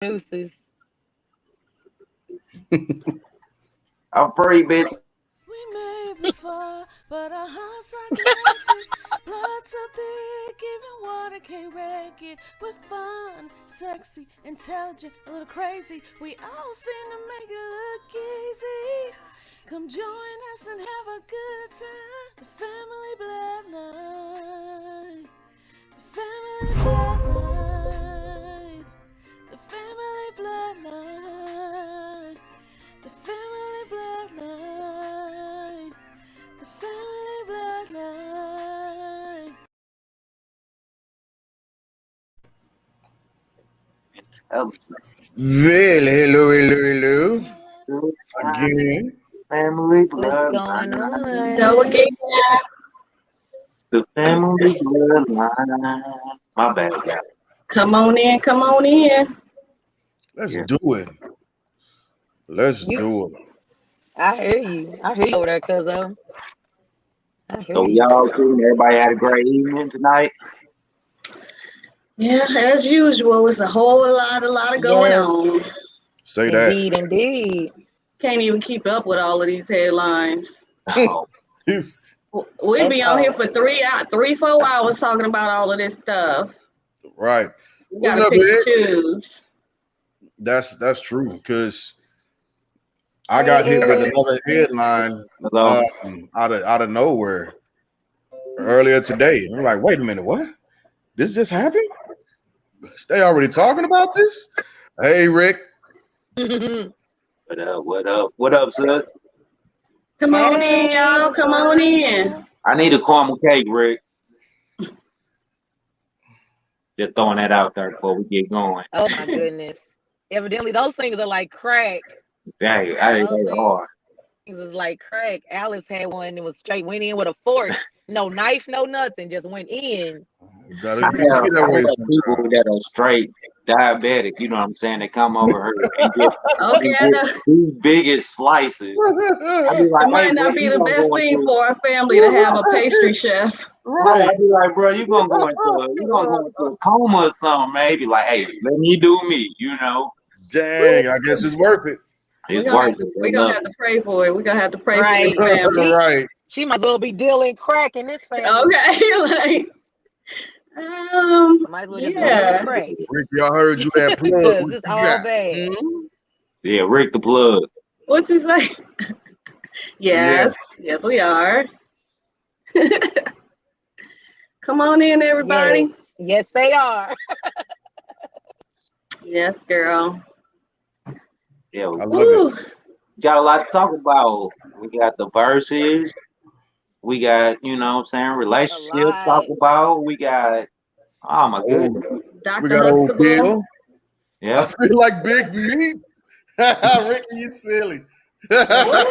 Deuces. I'm free, bitch. We may be far, but our hearts are connected. Blood so thick, even water can't wreck it. We're fun, sexy, intelligent, a little crazy. We all seem to make it look easy. Come join us and have a good time. The family bloodline. The family bloodline. The family bloodline. The family bloodline. The family bloodline. Well, hello, hello, hello. Again. Family What's going bloodline. Go on? again. The family bloodline. My bad, guys. Come on in. Come on in. Let's Yeah. do it. Let's You, do it. I hear you. I hear you over there, cuzzo. I hear So you. y'all too. Everybody had a great evening tonight. Yeah, as usual, it's a lot of going Yes, on. Say that. indeed, indeed. Can't even keep up with all of these headlines. Oh, We At be on here all. for 4 hours talking about all of this stuff. Right. We What's gotta up, pick and Ed? choose. That's true. Because I got hit with Hey, another headline hello. out of nowhere earlier today. I'm like, wait a minute, what? This just happened? They already talking about this? Hey, Rick. Ed. What up? What up? What up, sis? Come on in, Hey, y'all. what's Come going on in. on? I need a caramel cake, Rick. Just throwing that out there before we get going. Oh my goodness. Evidently, those things are like crack. Hey, Those they things are. is like crack. Alice had one and was straight, went in with a fork. No knife, no nothing. Just went in. Gotta I be that have way people sometimes. that are straight diabetic, you know what I'm saying? They come over here and Okay, I know get the biggest slices. I be it like, hey, might bro, not be you the gonna best go thing into for a family to have a pastry chef. right? I Right. be like, bro, you gonna go into a coma or something, maybe. Like, hey, let me do me, you know. Dang, I guess it's worth it. We're It's gonna worth have to it. we're They gonna love have to pray for it. We're gonna have to pray for this Right. family. Right. She might as well be dealing crack in this family. Okay, Might as well just be dealing yeah. crack. Rick, y'all heard you that plug. Because What it's you all got? bad. it. Yeah, Rick the plug. What she say? Yeah. Yes, we are. Come on in, Yes. everybody. Yes, they are. Yes, girl. Yeah, I we love it. Woo. got a lot to talk about. We got the verses. We got, you know what I'm saying, A relationships to talk lot. about. We got, oh my Oh, goodness. we Dr. got old Huxtable. Bill. I Yep. feel like Big Meat. Ricky, you silly. What?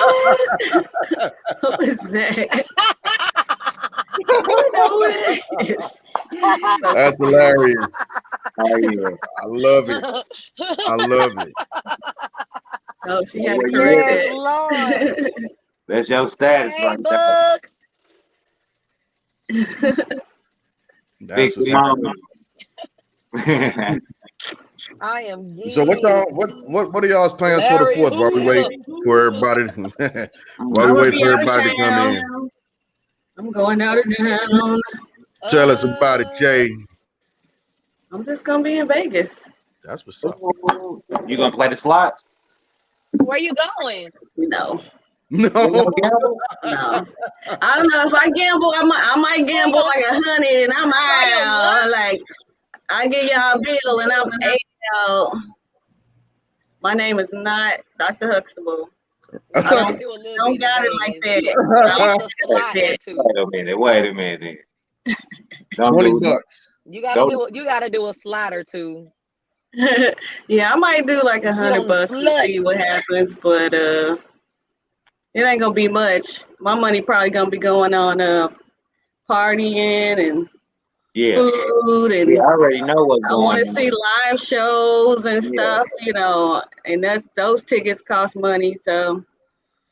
Who is that? I don't know who that is. So That's confused. hilarious. Oh yeah. I love it. I love it. Oh, she That's had to where correct you Yes, at. Lord. that. That's your status Hey, right there. Book. That's Big what's mama. happening. I am So geek. what are y'all's plans for the Larry fourth while we wait Hoover. for everybody while we I'm gonna wait be for out of everybody to come in? town. I'm going out of town. Tell us about it, Uh, Jay. I'm just gonna be in Vegas. That's what's up. You gonna play the slots? where you going? No, You No. gonna gamble? no. I don't know if I gamble. I might You ain't gamble gonna like 100, and I'm try your luck? out. Like I give y'all a bill, and I'm out. My name is not Dr. Huxtable. You I gotta don't do a little don't bit in got it like Vegas. that. At I don't least got a it like slot or that. two. Wait a minute. Don't 20 do that. bucks. Don't You gotta do a slot or two. Yeah, I might do like a Get hundred on the bucks and slut. see what happens, but it ain't gonna be much. My money probably gonna be going on partying and yeah. food, Yeah, and I already know what's I want going to see on. live shows and Yeah. stuff, and those tickets cost money, so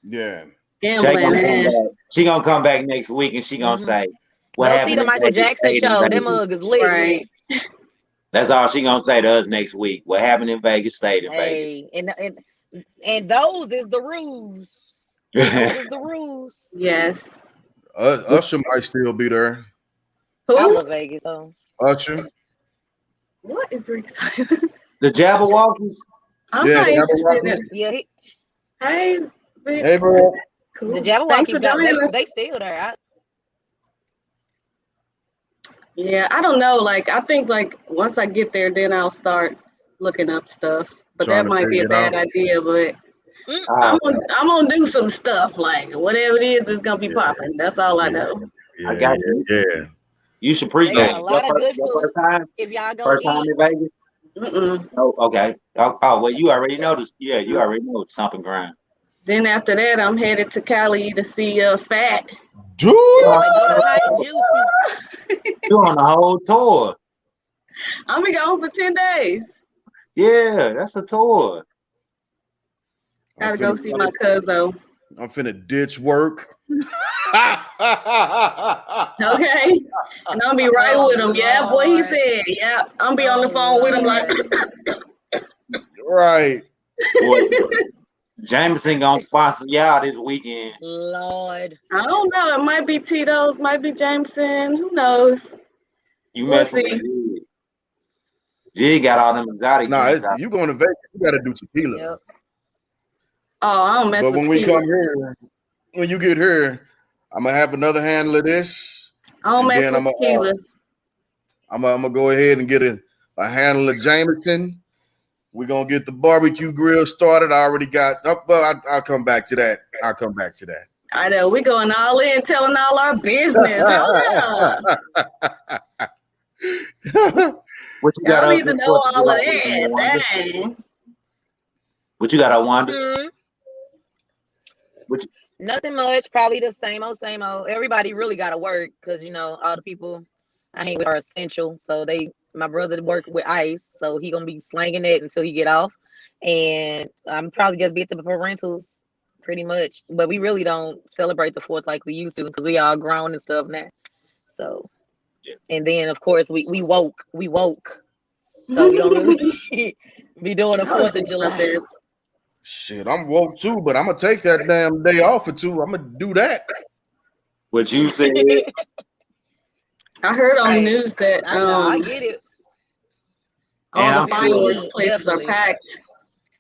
Yeah. Shay gambling, gonna come eh? back. She gonna come back next week and she gonna Hmm. say, what Go see happened the at Michael Vegas Jackson stayed in show. That Vegas. mug is lit, lit. Right. That's all she gonna say to us next week. What happened in Vegas stayed in Vegas. Hey, and those is the rules. Those is the rules. Yes. Usher might still be there. I Who? love Vegas though. Usher. What is Rick? The Jabberwockies. I'm Yeah, not interested Jabberwocky. in. Yeah, Hey, Rick. Hey, bro. Cool. the Thanks for Jabberwockies got joining us. they still there. Yeah, I don't know. Like, I think like once I get there, then I'll start looking up stuff. But Trying that to might be figure a it out. bad idea. But Mm, I'm gonna do some stuff. Like whatever it is gonna be Yeah, popping. That's all I yeah, know. I yeah, got yeah, you. yeah. You should they got pregame. a lot of good Your food. time? If y'all go First time eat, in Vegas? Mm-mm. Oh, okay. Well, you already know this. Yeah, you already know it's something ground. Then after that, I'm headed to Cali to see Fat. Dude. You boy, go to Hot and Juicy. on the whole tour. I'm gonna go for 10 days. Yeah, that's a tour. I'm Gotta go see my finna, cousin. I'm finna ditch work. Okay, and I'll be right Oh with him. Yeah, boy, he Lord. said. Yeah, I'll be on the Oh phone with him Lord. like. Right. Boy, Jameson gonna sponsor y'all this weekend. Lord. I don't know. It might be Tito's, might be Jameson. Who knows? You We'll messing with see. Jig. Jig got all them exotic Nah, drinks out. you going to Vegas, you gotta do tequila. Yep. Oh, I don't mess But with when we tequila. come here, when you get here, I'm gonna have another handle of this, I don't and mess then with tequila. I'm gonna go ahead and get a handle of Jameson. We're gonna get the barbecue grill started. I already got. Well, I'll come back to that. I'll come back to that. I know we going all in, telling all our business. Hold up. What you got Y'all up need to this know 4th of all of July weekend, Wanda? that. Dang. What you got on Wanda? Mm, What you, nothing much. Probably the same old, same old. Everybody really got to work because all the people I hang with are essential. So my brother work with ICE, so he gonna be slanging it until he get off. And I'm probably just be at the rentals pretty much. But we really don't celebrate the 4th like we used to because we all grown and stuff now. So and then of course we woke. So we don't really be doing the Oh, 4th of shit, right July. there. Shit, I'm woke too, but I'm gonna take that damn day off or two. I'm gonna do that. what you said? I heard on the Right. news that I know, I get it. all And the I'm fireworks still places are definitely. packed.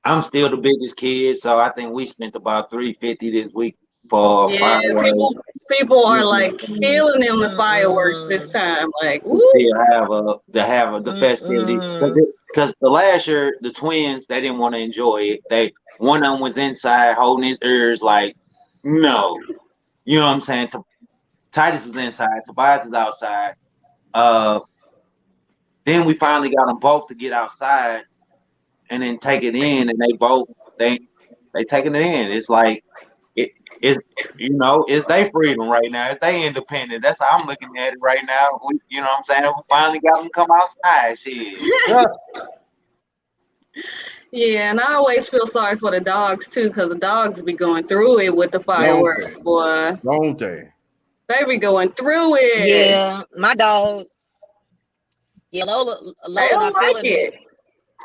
I'm still the biggest kid, so I think we spent about $350 this week for Yeah, fireworks. people are like killing in the fireworks this Mm-mm. time. Like, We woo. still have the festivities Mm-mm. because the last year the twins they didn't want to enjoy it. One of them was inside holding his ears like no, you know what I'm saying. Titus was inside, Tobias is outside. Uh, then we finally got them both to get outside and then take it in, and they taking it in. It's like it's it's their freedom right now. It's their independence. That's how I'm looking at it right now. You know what I'm saying? We finally got them come outside. Shit. Yeah, and I always feel sorry for the dogs too, because the dogs be going through it with the fireworks, boy. Don't they? They be going through it. Yeah, my dog. Yeah, Lola They don't not like feeling it. it.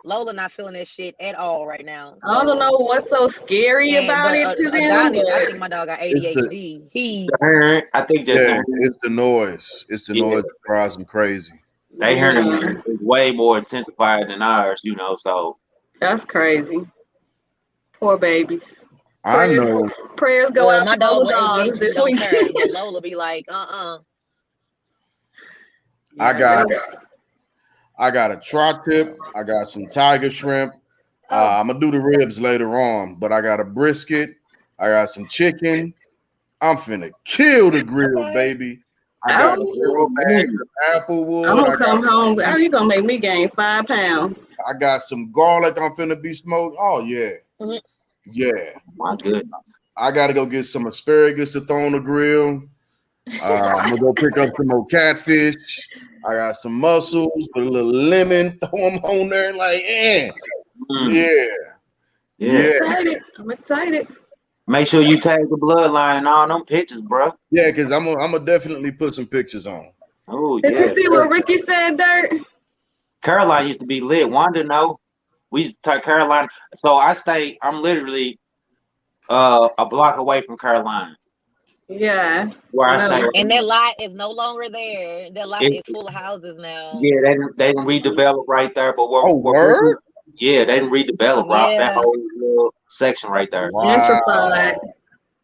Lola not feeling that shit at all right now. I don't know what's so scary about But it to them, Adonis, I but think my dog got It's the ADHD. The hearing, I think just the yeah, hearing, it's the noise. It's the noise that drives them crazy. they hearing yeah, is way more intensified than ours. So that's crazy. Poor babies. I know. Prayers go Well, out my to all dog the with dogs ADHD this don't week. care, but Lola be like, I Yeah, got a tri-tip. I got some tiger shrimp. I'm gonna do the ribs later on, but I got a brisket. I got some chicken. I'm finna kill the grill, Okay. baby. I got Oh, 4 bags of I'm applewood. gonna come home. Oh, you gonna make me gain 5 pounds. I got some garlic. I'm finna be smoked. Oh yeah, Mhm. yeah. my goodness. I gotta go get some asparagus to throw on the grill. I'm gonna go pick up some more catfish. I got some mussels with a little lemon. Throw them on there, like, Mm, yeah. I'm excited. Make sure you tag the bloodline and all them pictures, bro. Yeah, because I'm gonna definitely put some pictures on. Oh Did you yeah. see what Ricky said, Dirt? Caroline used to be lit. Wanda, no, we used to take Caroline. So I'm literally a block away from Caroline, Yeah, where I I know. stay. And that lot is no longer there. That lot It, is full of houses now. yeah, they didn't redevelop right there, but Oh, word? yeah, they didn't redevelop right, that Yeah. whole little section right there. Gentrified. Wow.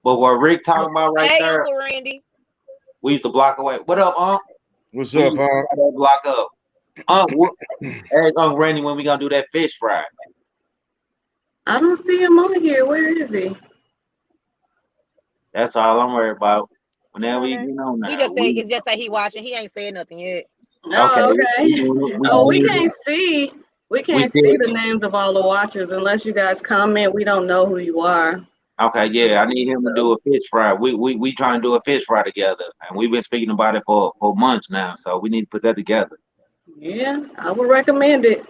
But what Rick talking about right Hey, there, Uncle Randy. we used to block away. What up, Unc? What's We up, used to huh? try that block up. Ask Uncle Randy when we gonna do that fish fry. I don't see him on here. Where is he? That's all I'm worried about. Whenever we Okay. get on He now, just said it's just that he watching. He ain't said nothing yet. okay. Oh, okay. We Oh, we doing can't see. We we can't see did. the names of all the watchers unless you guys comment. We don't know who you are. Okay, yeah, I need him to do So, a fish fry. We trying to do a fish fry together, and we've been speaking about it for months now. So we need to put that together. yeah, I would recommend it.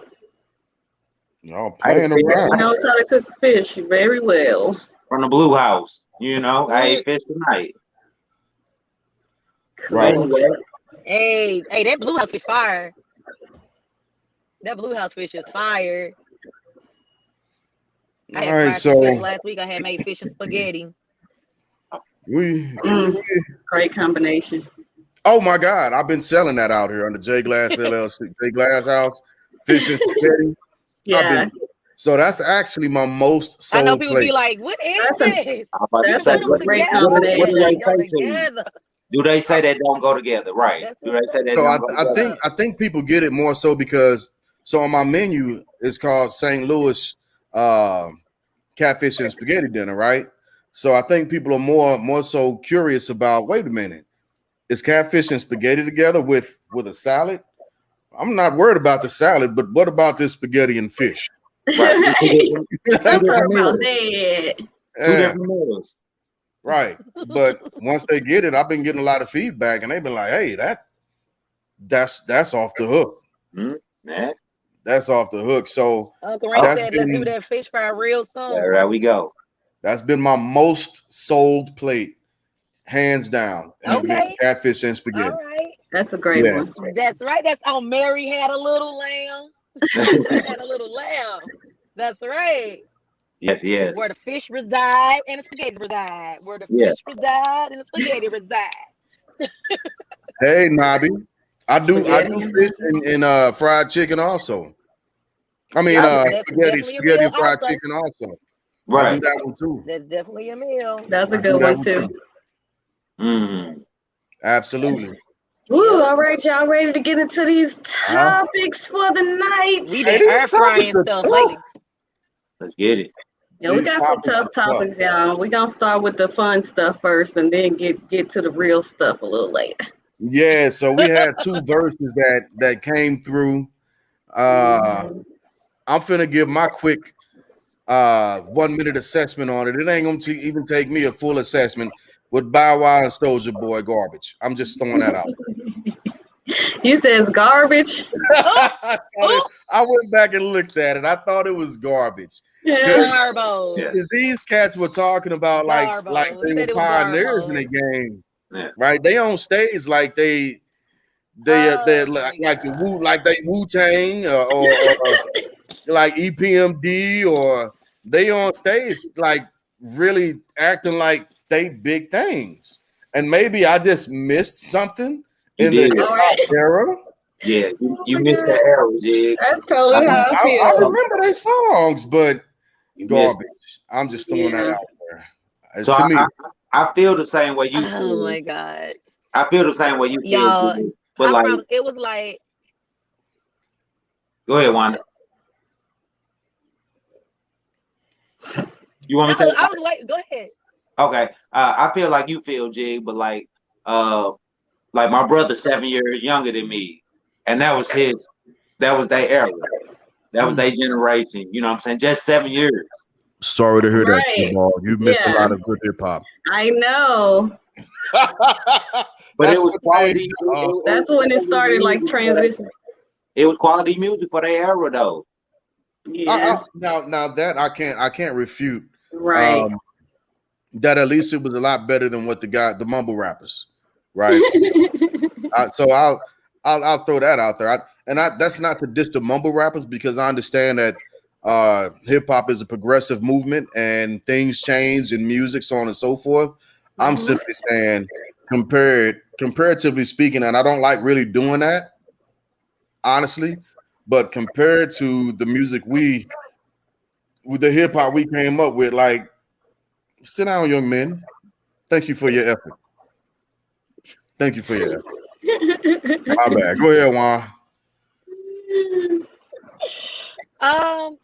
Y'all I ate playing fish He around. knows how to cook fish very well. from the Blue House. I ate fish tonight. But Right. Cool. anyway, Hey, that blue house fish fire. That blue house fish is fire. I All had right, fried some fish so last week. I had made fish and spaghetti. we Mm, great combination. oh my God, I've been selling that out here on the J Glass LLC, J Glass House, fish and spaghetti. Yeah, So that's actually my most I know sold people be plate. like, "What is that's a this?" I'm about to You that's say, a put them great what do together. they combination. They go say to you? together. Do they say that don't go together? Right? That's Do what's they say that So don't go together? I think people get it more so because so on my menu it's called St. Louis uh, catfish and spaghetti dinner, right? So I think people are more so curious about. Wait a minute, is catfish and spaghetti together with a salad? I'm not worried about the salad, but what about this spaghetti and fish? Right? Two Let's talk different about meals. that. Two Yeah, different meals. right. But once they get it, I've been getting a lot of feedback, and they've been like, "Hey, that's off the hook. Yeah. That's off the hook." So Uncle Randy Oh, that's said, "Let's do been that fish fry real soon." there we go. my most sold plate, hands down, has been Okay, catfish and all spaghetti. right. That's a great Yeah, one. That's right. That's on Mary had a little lamb. Mary had a little lamb. That's right. yes, Where the fish reside and the spaghetti reside. Where the yeah. fish reside and the spaghetti reside. hey Nobby, I do Spaghetti. fish and fried chicken also. I mean That's definitely a spaghetti meal. and fried Also, chicken also. I do Right. that one too. that's definitely a meal. That's a I do good that one one too. too. Mm. Absolutely. Ooh, Yep. all right, y'all ready to get into these Huh? topics for the night? We Hey, been these air topics frying are stuff tough. lately. Let's get it. Yeah, we These got some topics tough are tough. topics, y'all. We're gonna start with the fun stuff first and then get to the real stuff a little later. Yeah, so we had two verses that came through. Mhm. I'm finna give my quick 1 minute assessment on it. It ain't gonna even take me a full assessment with Bow Wow and Soulja Boy garbage. I'm just throwing that out. You says garbage. I went back and looked at it. I thought it was garbage. Yeah. Garbo. Yeah. Because these cats were talking about like Garbo. they He were said it was pioneers in Garbo. the game, Yeah. right? They on stage like they're Oh like my the God. Wu Tang or like EPMD, or they on stage like really acting like they big things. And maybe I just missed something You in the did. hip All hop right. era. Yeah. Oh You my missed God. that arrow, Jig. That's I, totally how I I feel. remember their songs, but you missed garbage. it. I'm just throwing that Yeah. out there. So To me, I feel the same way you Oh feel. my God. I feel the same way you feel, Y'all, Jig. But I like, promise it was like go ahead, Wanda. You want me to I take was waiting. Go ahead. Okay. I feel like you feel, Jig, but like my brother's 7 years younger than me, and that was their era, that was their generation. You know what I'm saying? Just 7 years. sorry to hear that, Right. T-Ball. You missed a Yeah. lot of good hip hop. I know. But it That's was what they. quality. That's when it started like transition. It was quality music for their era, though. Yeah. Now that I can't refute Right. that. At least it was a lot better than what the mumble rappers, right? So I'll throw that out there. and that's not to diss the mumble rappers because I understand that hip hop is a progressive movement and things change in music, so on and so forth. I'm Mhm. simply saying, comparatively speaking, and I don't like really doing that, honestly, but compared to the music with the hip hop we came up with, like, sit down, young men. Thank you for your effort. Thank you for your effort. My bad. Go ahead, Juan. Um,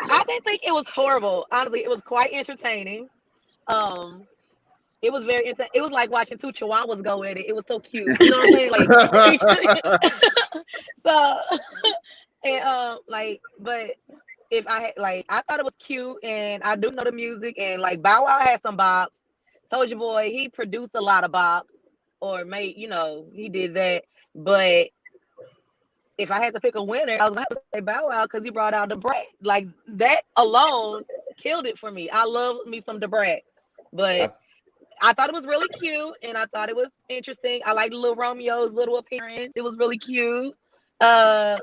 I didn't think it was horrible. Honestly, it was quite entertaining. Um, it was very. It was like watching two chihuahuas go at it. It was so cute. You know what I'm saying? Like, so and like, but if I had like, I thought it was cute, and I do know the music, and like Bow Wow had some bops. Soulja Boy, he produced a lot of bops, or made, he did that. But if I had to pick a winner, I was gonna have to say Bow Wow because he brought out the brat. Like that alone killed it for me. I love me some the brat, but I thought it was really cute and I thought it was interesting. I liked little Romeo's little appearance. It was really cute. Uh,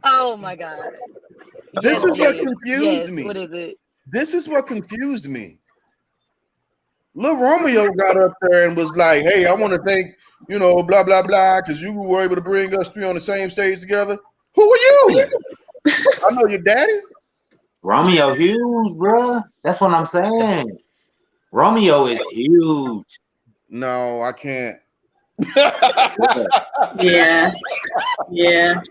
oh my god. This Yes, is what G. confused Yes. me. What is it? This is what confused me. Lil Romeo got up there and was like, "Hey, I want to thank blah blah blah, because you were able to bring us three on the same stage together. Who are you? I know your daddy." Romeo huge, bruh. That's what I'm saying. Romeo is huge. No, I can't. Yeah, Yeah, yeah,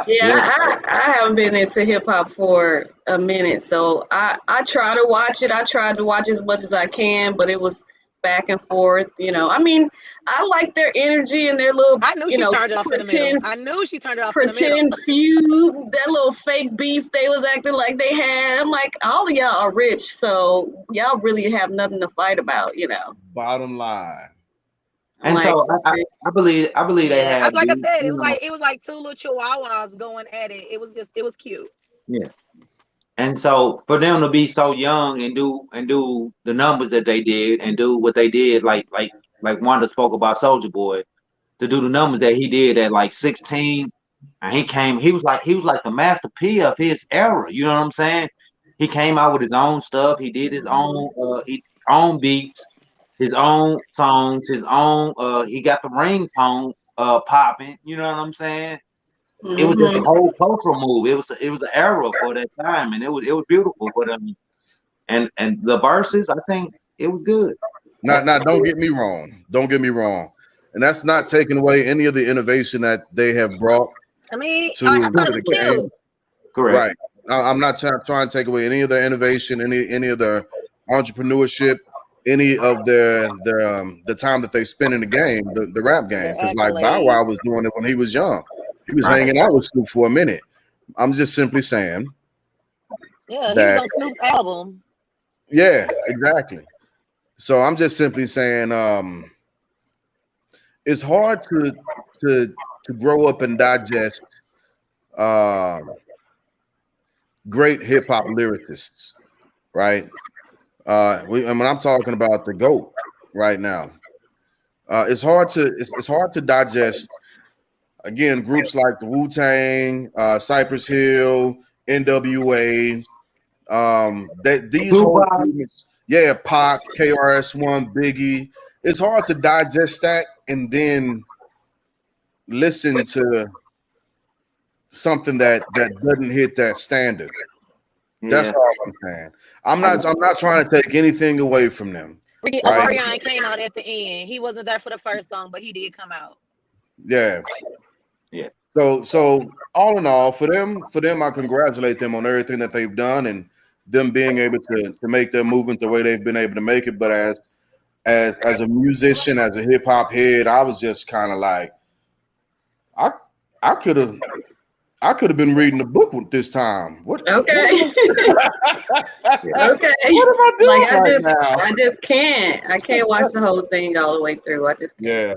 yeah. yeah. I haven't been into hip hop for a minute, so I try to watch it. I tried to watch as much as I can, but it was back and forth. I mean, I like their energy and their little, I knew she turned it off in the middle. pretend I knew she turned it off in the middle. pretend feud, that little fake beef they was acting like they had. I'm like, all of y'all are rich, so y'all really have nothing to fight about. Bottom line. I'm And like, so okay. I believe they Yeah, had like I beef, said, it was like two little chihuahuas going at it. It was cute. yeah. And so for them to be so young and do the numbers that they did and do what they did, like Wanda spoke about Soldier Boy, to do the numbers that he did at like 16, and he was like the Master P of his era. You know what I'm saying? He came out with his own stuff. He did his Mhm. own beats, his own songs, his own. He got the ringtone popping. You know what I'm saying? It was just a Mhm. whole cultural move. It was an era for that time, and it was beautiful for them. And the verses, I think it was good. Not don't get me wrong. Don't get me wrong. And that's not taking away any of the innovation that they have brought I mean, to I thought it the was game. cute. Correct. Right. I'm not trying to take away any of the innovation, any of the entrepreneurship, any of the time that they spend in the game, the rap game. Their Because like Bow accolades. Wow was doing it when he was young. He was Right. hanging out with Snoop for a minute. I'm just simply saying Yeah, he was that, on Snoop's album. yeah, exactly. So I'm just simply saying, it's hard to to grow up and digest um, great hip hop lyricists, right? And when I'm talking about the GOAT right now, it's hard to digest again groups like the Wu Tang, Cypress Hill, NWA, that these whole Tupac. movements, yeah, Pac, KRS-One, Biggie. It's hard to digest that and then listen to something that doesn't hit that standard. That's Yeah. all I'm saying. I, I'm not trying to take anything away from them, Ricky right? Omarion came out at the end. He wasn't there for the first song, but he did come out. Yeah. yeah. So all in all, for them, I congratulate them on everything that they've done and them being able to make their movement the way they've been able to make it. But as a musician, as a hip hop head, I was just kind of like, I I could have I could have been reading the book with this time. Okay. Yeah. Okay. What am I doing Like right now? I just can't. I can't watch the whole thing all the way through. I just can't. Yeah.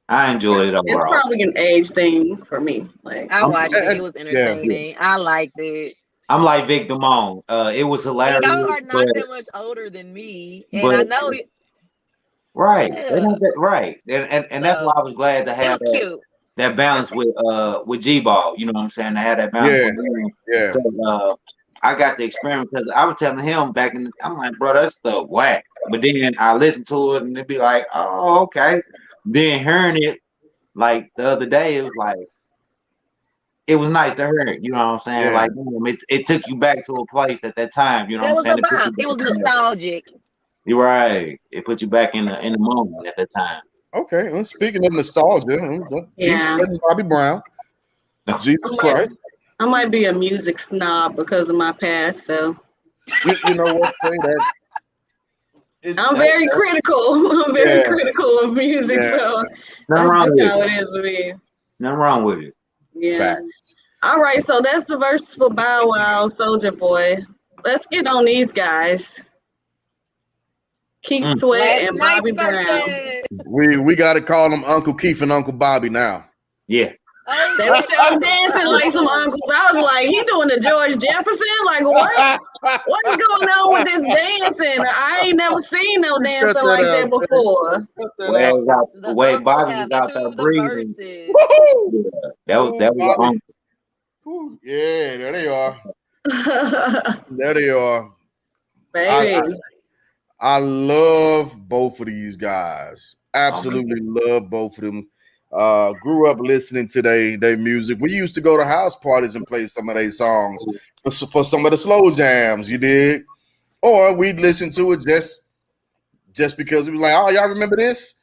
I enjoyed it It's overall. probably an age thing for me. Like, I I'm, watched it. It was Yeah. yeah. entertaining. I liked it. I'm like Vic Damone. It was And y'all hilarious, are not that much older than me. And but I know right, they yeah. don't get right, and that's why So I was glad to it have was that. cute. that balance with G Ball. You know what I'm saying? I had that balance Yeah, with him. yeah. So I got the experiment because I was telling him back in. I'm like, bro, that's the whack. But then I listened to it and it'd be like, oh, okay. Then hearing it like the other day, it was like it was nice to hear it. You know what I'm saying? Yeah. Like it took you back to a place at that time. You know what That I'm was saying? a It put bop. you It back was in there. nostalgic. You're right. It put you back in the moment at that time. Okay. Well, speaking of nostalgia, Keith Yeah. Sweat and Bobby Brown. I Jesus might, Christ. I might be a music snob because of my past, so You know what? Say that. I'm very critical. I'm very Yeah. critical of music, Yeah. so Nothing that's wrong just with how it. it is with me. Nothing wrong with it. Yeah. Fact. All right, so that's the verse for Bow Wow, Soulja Boy. Let's get on these guys. Keith Mm. Sweat Last and night's Bobby Brown. versus. We got to call them Uncle Keith and Uncle Bobby now. Yeah. Oh, They yeah, were sure dancing like some oh. uncles. I was like, he doing the George Jefferson? Like, what? What is going on with this dancing? I ain't never seen no You cut dancing that like out, that man. before. Cut that Way out. The way uncles Bobby was have out there to the breathing. verses. Woohoo! Yeah, that was Bobby. the uncle. Woo. Yeah, there they are. There they are. I, Baby. I love both of these guys. Oh, man. Absolutely love both of them. Grew up listening to their music. We used to go to house parties and play some of their songs for some of the slow jams, you did. Or we'd listen to it just because we was like, oh, y'all remember this?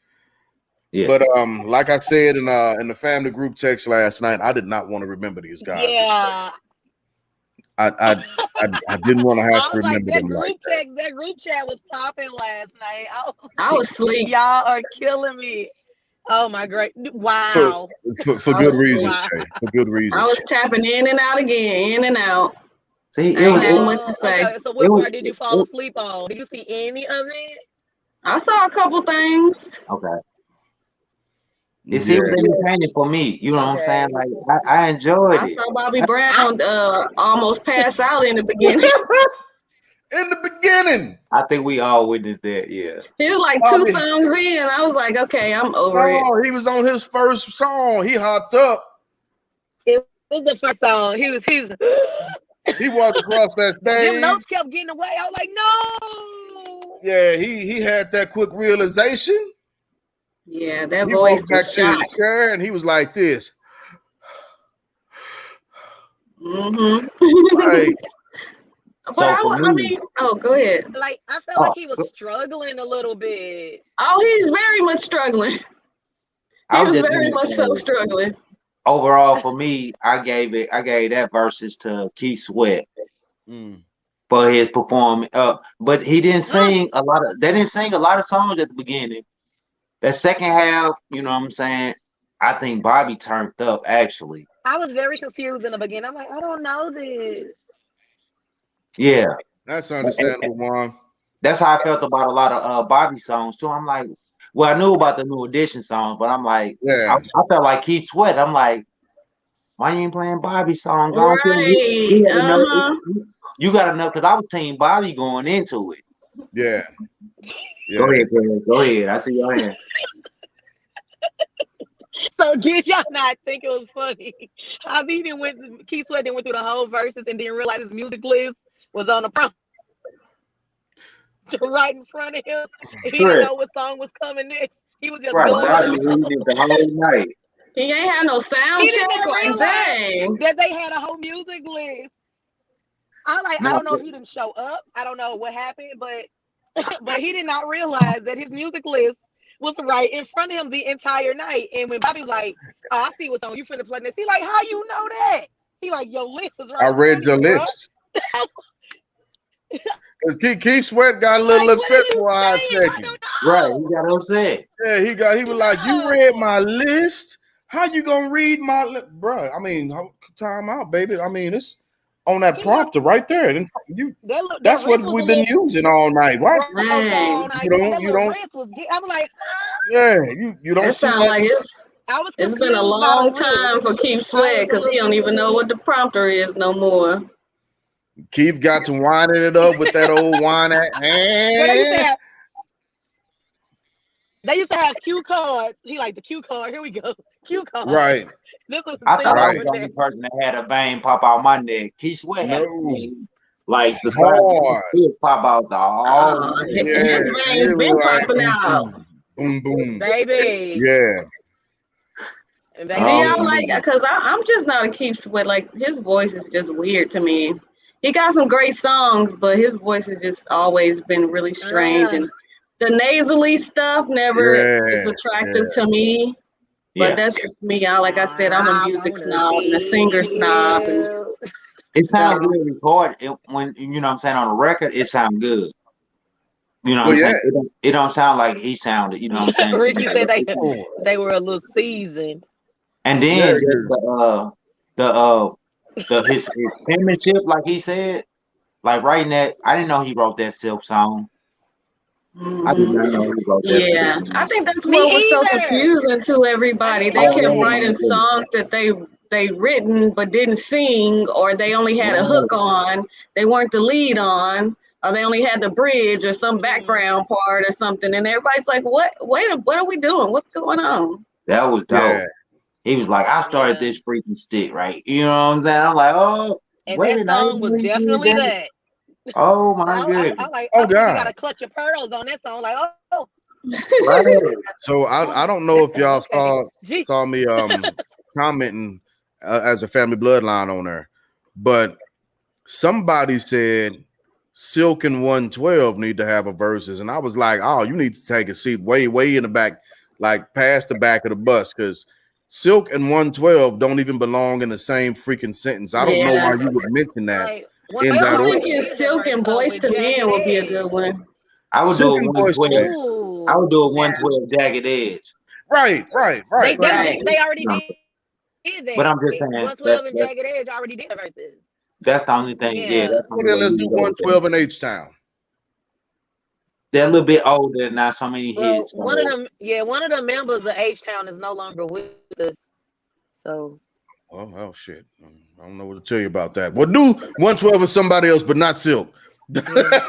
Yeah. But like I said in the family group text last night, I did not want to remember these guys. Yeah. I didn't want to have I to was like, remember them like that. that group chat was popping last night. I was asleep. Y'all are killing me. Oh my great! For Wow. for I good was reasons, asleep. Jay. For good I reasons. was tapping in and out again, in and out. See, I ain't had much to say. Okay. So it what was part did you fall asleep on? Did you see any of it? I saw a couple things. okay. It Yeah. was entertaining for me. You know what I'm saying? Okay. Like I enjoyed I it. saw Bobby Brown almost pass out in the beginning. In the beginning. I think we all witnessed that. Yeah. He was like two Bobby, songs in. I was like, okay, I'm over it. no, he was on his first song. He hopped up. It was the first song. He was. He walked across that Them stage. notes kept getting away. I was like, no. Yeah, he had that quick realization. Yeah, that He voice walked back is to shot. his chair and he was like this. Mm-hmm. Right. But So for I me, mean, oh, go ahead. Like I felt like he was struggling a little bit. Oh, he's very much struggling. I He was was just very gonna much so say, struggling. overall for me, I gave that verses to Keith Sweat Mm. for his performance. But he didn't sing a lot of. They didn't sing a lot of songs at the beginning. That second half, you know what I'm saying? I think Bobby turned up actually. I was very confused in the beginning. I'm like, I don't know this. Yeah. That's And- and understandable, Juan. That's how I felt about a lot of Bobby songs too. I'm like, well, I knew about the new edition songs, but I'm like, Yeah. I felt like Keith Sweat. I'm like, why you ain't playing Bobby song? Go on, Right. you gotta know. Uh-huh. You gotta know because I was team Bobby going into it. Yeah. Go Yeah. ahead, Greg. Go ahead. I see your hand. So did y'all not think it was funny? How he didn't Keith Sweat went through the whole verses and didn't realize his music list was on the prompt right in front of him. He didn't Correct. know what song was coming next. He was just Right. going Bobby along. reading it the whole night. He ain't had no sound He did check. not Like, realize dang. that they had a whole music list. I No, don't know if he didn't show up. I don't know what happened, but but he did not realize that his music list was right in front of him the entire night. And when Bobby was like, "Oh, I see what's on. You finna play this," he like, "How you know that?" He like, "Your list is right I in read front of your you, bro." list. Because Keith Sweat got a little Like, what upset are you for a hot saying? I second. don't right. know. He got upset. Yeah, he was like, you read my list? How you gonna read my list? Bruh, I mean, time out, baby. I mean, it's on that prompter right there. That's what we've been using all night. What? Dang. You don't wrist was I'm like, yeah, you don't That see sounds that. like I was it's been a confused by the long wrist. time for Keith Sweat because he don't even know what the prompter is no more. Keith got to winding it up with that old wine at They used to have cue cards. He like the cue card. Here we go. Cue card. Right. This was I thought single I Right. was over the there. only person that had a vein pop out my neck. Keith Sweat had a No. vein, like the size of his Hard. fist pop out the all His neck. Yeah. veins It been was like popping out. boom, boom. Baby. Yeah. And Do baby, Oh, y'all like? Because I'm just not a Keith Sweat. Like his voice is just weird to me. He got some great songs, but his voice has just always been really strange, and the nasally stuff never is Yeah. attractive to me. But yeah. that's just me. Like I said, I'm a I music wanna snob and a singer see snob, and you. It so sounds good recorded. When you know what I'm saying on a record, it sounds good. You know what Well, I'm saying? yeah. It don't sound like he sounded. You know what I'm saying? Ricky said Oh, they were a little seasoned. And yeah. then just his penmanship, like he said, like writing that. I didn't know he wrote that Silk song. I did mhm. not know he wrote that Silk Yeah, I song. think that's Me what was so either. confusing to I everybody. didn't They know kept Oh that. my writing goodness! songs that they written but didn't sing, or they only had a Right. hook on. They weren't the lead on, or they only had the bridge or some Mhm. background part or something. And everybody's like, "What? Wait, what are we doing? What's going on?" That was Yeah. dope. He was like, I started Yeah. this freaking stick, right? You know what I'm saying? I'm like, oh, And wait a that minute, I song didn't was know he did definitely that. that. Oh my I goodness. like Oh I think he got God. a clutch of pearls on that song. Like, oh, Right. So I don't know if okay, y'all okay. Gee, saw me commenting as a family bloodline on there, but somebody said Silk and 112 need to have a verses, and I was like, oh, you need to take a seat way in the back, like past the back of the bus, because Silk and 112 don't even belong in the same freaking sentence. I don't know Yeah, why you would mention that like in I'm that 112 order. thinking needs a Silk verse and song Boys with to Jagged Men would be a good Edge. one. I would do Silk a and Boys to 112. Men. I Ooh, would do a Yeah, 112 jagged edge. Right. right. they already No, did but that. I'm just saying 112 and Jagged Edge already did the verses. that's the only thing. Yeah, Yeah. that's the Well, only then way let's you do can go with that. 112 in H Town. They're a little bit older and not so many Well, hits. So one of the members of H Town is no longer with us. So Oh shit. I don't know what to tell you about that. Well, do 112 with somebody else, but not Silk. yeah.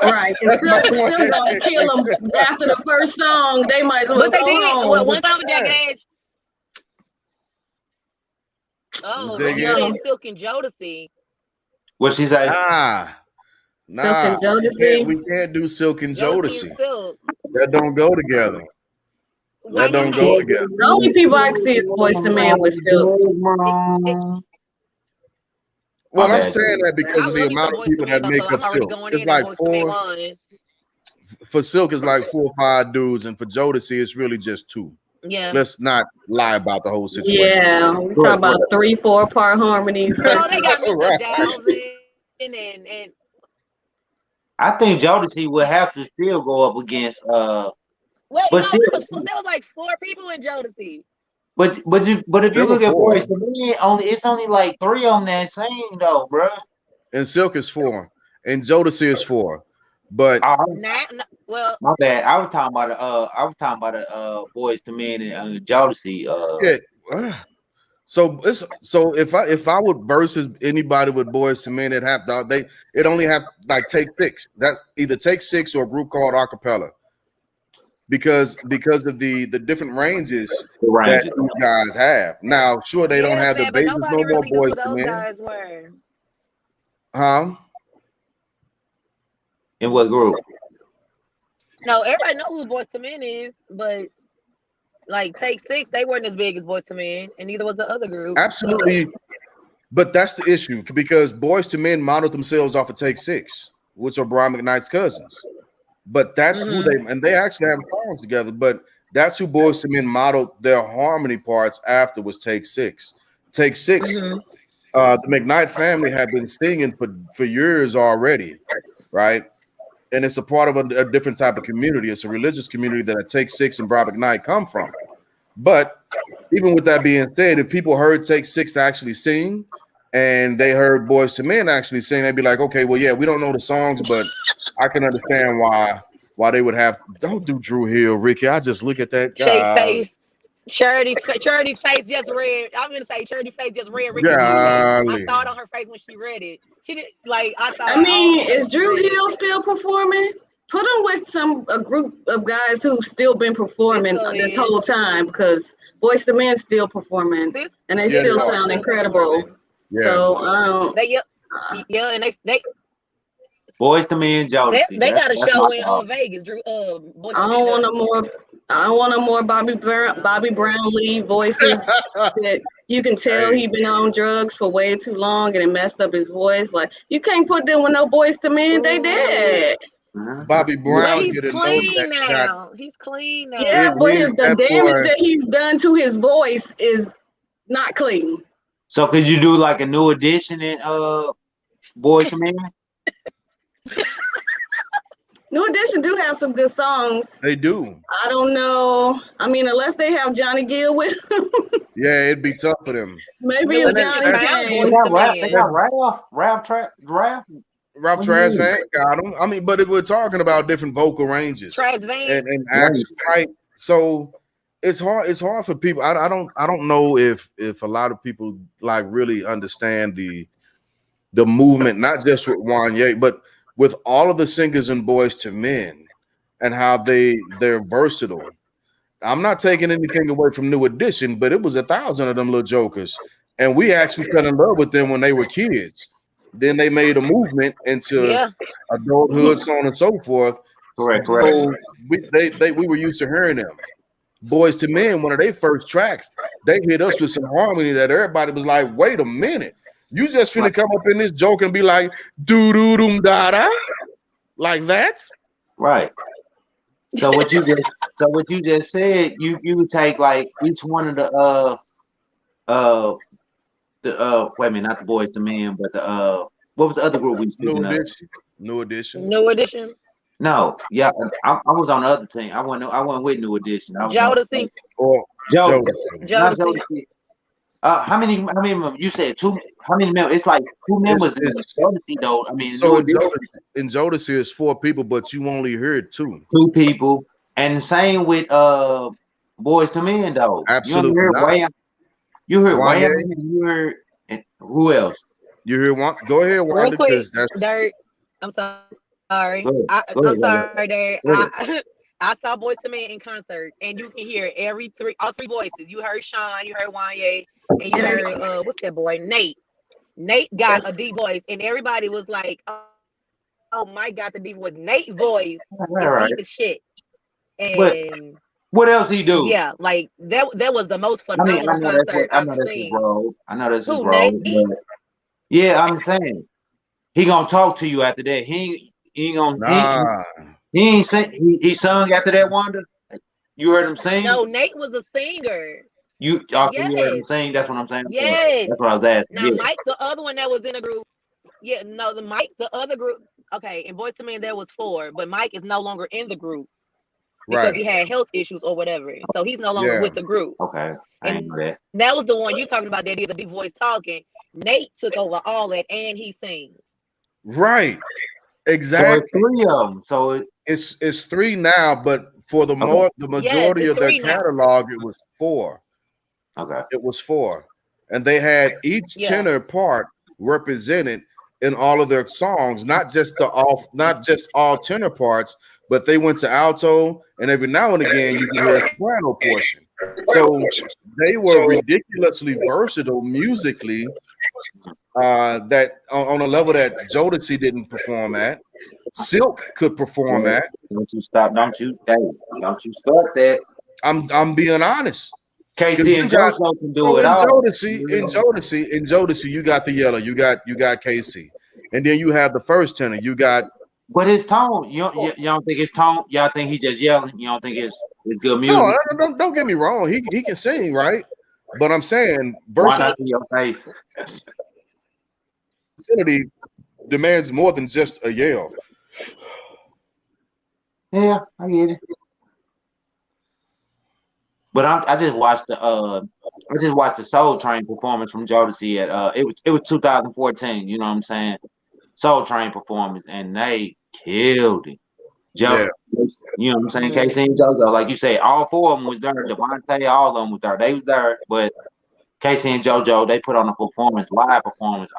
Right. And That's my Silk's point. still gonna kill them after the first song. They might as well But go they did. Well, home. 112 and Jagged Yeah. Edge. Oh, Say but you again? No, said Silk and Jodeci. what she say? Nah, Silk and we Jodeci. can't do Silk and Jodeci and Jodeci. Silk. That don't go together. Why That don't not? go together. The only people I can see is Boys to Men with Silk. It, My Well, I'm bad. saying that because I of the love me some amount of Boys to people Men that though, make so up I'm already Silk. going It's in at like Boys to Men four one. for Silk it's like 4 or 5 dudes, and for Jodeci it's really just 2. Yeah. Let's not lie about the whole situation. Yeah, we talk But about 3-4 part harmonies No, they versus got Mr. Right. Dalvin and I think Jodeci would have to still go up against wait, but no, still there was like 4 people in Jodeci. but if you There were look at 4. Boys to Men, it's only like 3 on that sing though, bro. And Silk is 4. And Jodeci is 4. But Well, My bad. I was talking about Boys to Men and Jodeci. yeah. So if I would versus anybody with Boys to Men, it only have like Take 6. That either Take 6 or a group called Acapella. Because of the different ranges The that Rangers. these guys have. Now, sure, they don't yeah, have the fat, but bases no nobody more, really knew Boys who to those Men. guys were. Huh? In what group? No, everybody know who Boys to Men is, but like Take 6, they weren't as big as Boys to Men, and neither was the other group. Absolutely. But that's the issue because Boys to Men modeled themselves off of Take 6, which are Brian McKnight's cousins. But that's who they actually have songs together. But that's who Boys to Men modeled their harmony parts after was Take 6. Take 6, the McKnight family had been singing for years already, right? And it's a part of a different type of community. It's a religious community that Take 6 and Brian McKnight come from. But even with that being said, if people heard Take 6 actually sing and they heard Boys to Men actually sing, they'd be like, okay, well, yeah, we don't know the songs, but I can understand why they would have. Don't do Drew Hill, Ricky. I just look at that Shake guy. face. Charity's face just read. I'm gonna say Charity's face just read Ricky's face. I Golly. saw it on her face when she read it. She did like I thought. I mean, Oh, okay, is she Drew read it. Hill still performing? put him with a group of guys who've still been performing Cisco this is. whole time because Boyz II Men still performing Cis- and they Yeah, they still Cisco are. sound still incredible. performing. Yeah. So I don't. They Uh, yeah, and they Boys to Men, Jodeci. they got a That's my show in dog. Vegas. Drew Boys I to Men don't want does. no more. I don't want no more Bobby Brown lead voices that you can tell Hey, he been on drugs for way too long and it messed up his voice. Like you can't put them with no Boys to Men. They Ooh. dead. Bobby But Brown he's hit a note that clean got now. He's clean Yeah, it. now. but His the that damage boy. that he's done to his voice is not clean. So could you do like a new edition in Boys to Men? New Edition do have some good songs. They do. I don't know. I mean, unless they have Johnny Gill with them. Yeah, it'd be tough for them. Maybe New if And Edition Johnny that's found They Boys came. to got rap. They Men. got that's Ralph. Ralph What do you Trash mean? Van got him. I mean, but if we're talking about different vocal ranges Trash Van. and Right. action, right? So it's hard. It's hard for people. I don't know if a lot of people like really understand the movement, not just with Wanye, but with all of the singers and Boys to Men and how they're versatile. I'm not taking anything away from New Edition, but it was 1,000 of them little jokers, and we actually fell in love with them when they were kids. Then they made a movement into Yeah. adulthood, so on and so forth. Correct. Mhm. So we were used to hearing them. Boys to Men, one of their first tracks, they hit us with some harmony that everybody was like, "Wait a minute, you just finna Right. come up in this joke and be like, doo doo doom da da, like that." Right. So what you just said, you would take like each one of uh wait a minute, not the Boys to Men, but the what was the other group we were New speaking of? edition, new edition. New Edition. No, yeah, I was on the other team. I wasn't with New Edition. I was on Jodeci. Or Jodeci. Jodeci. Not Jodeci. Jodeci. How many members? You said two. How many members? It's like two members in It's Jodeci though. I mean, so New Edition, in Jodeci is 4 people, but you only heard 2. two people, and the same with Boys to Men though. You only Absolutely heard not. Wham. You heard Wanye, Wham. And you heard and who else? you hear one? Go ahead, Real Wanda, quick, because that's Dirt. I'm sorry. Go ahead. Go I'm ahead. Go ahead. sorry, Dirt. Go ahead. I saw Boys to Men in concert, and you can hear all three voices. You heard Sean, you heard Wanye, and you And heard what's that boy, Nate. Nate got a yes, deep voice, and everybody was like, "Oh, Mike got the deep voice." Nate voice All is right. deep as shit, But and what else he do? yeah, like that was the most I mean, I phenomenal know that's what concert I I've know that's his seen. role. I know that's his Who, role. Nate? But yeah, I'm saying he gonna talk to you after that. He ain't gonna nah. he ain't sing. He sung after that. Wonder. You heard him sing. No, Nate was a singer. You okay? You heard him Yes, sing. That's what I'm saying. yes. That's what I was asking. Now Yeah. Mike, the other one that was in a group. Yeah, no, the other group. Okay, in Boys to Men there was 4, but Mike is no longer in the group because Right. he had health issues or whatever. So he's no longer Yeah. with the group. Okay. I ain't And know that. that was the one you talking about that did the deep voice talking. Nate took over all that and he sings. Right. So Exactly. it's three of them. So It's 3 now, but for the okay. majority it's of their 3 now. catalog, it was 4. Okay. It was 4, and they had each Yeah. tenor part represented in all of their songs, not just all tenor parts, but they went to alto, and every now and again you can hear a soprano portion. So they were ridiculously versatile musically. That on a level that Jodeci didn't perform at, Silk could perform Well, at. don't you stop? Don't you? Hey, don't you start that? I'm being honest. KC and JoJo can do it In all. Jodeci, you got the yellow, you got Casey, and then you have the first tenor. You got But his tone, you don't think his tone? Y'all think he just yelling? You don't think it's good no, music? don't get me wrong. He can sing, right? But I'm saying Why not see your face? versatility demands more than just a yell. Yeah, I get it. But I just watched the Soul Train performance from Jodeci at it was 2014. You know what I'm saying? Soul Train performance, and they killed it. Yeah, You know what I'm saying? Mhm. KC and JoJo, like you said, all 4 of them was there. Devontae, all of them was there. They was there, but KC and JoJo, they put on a performance, live performance,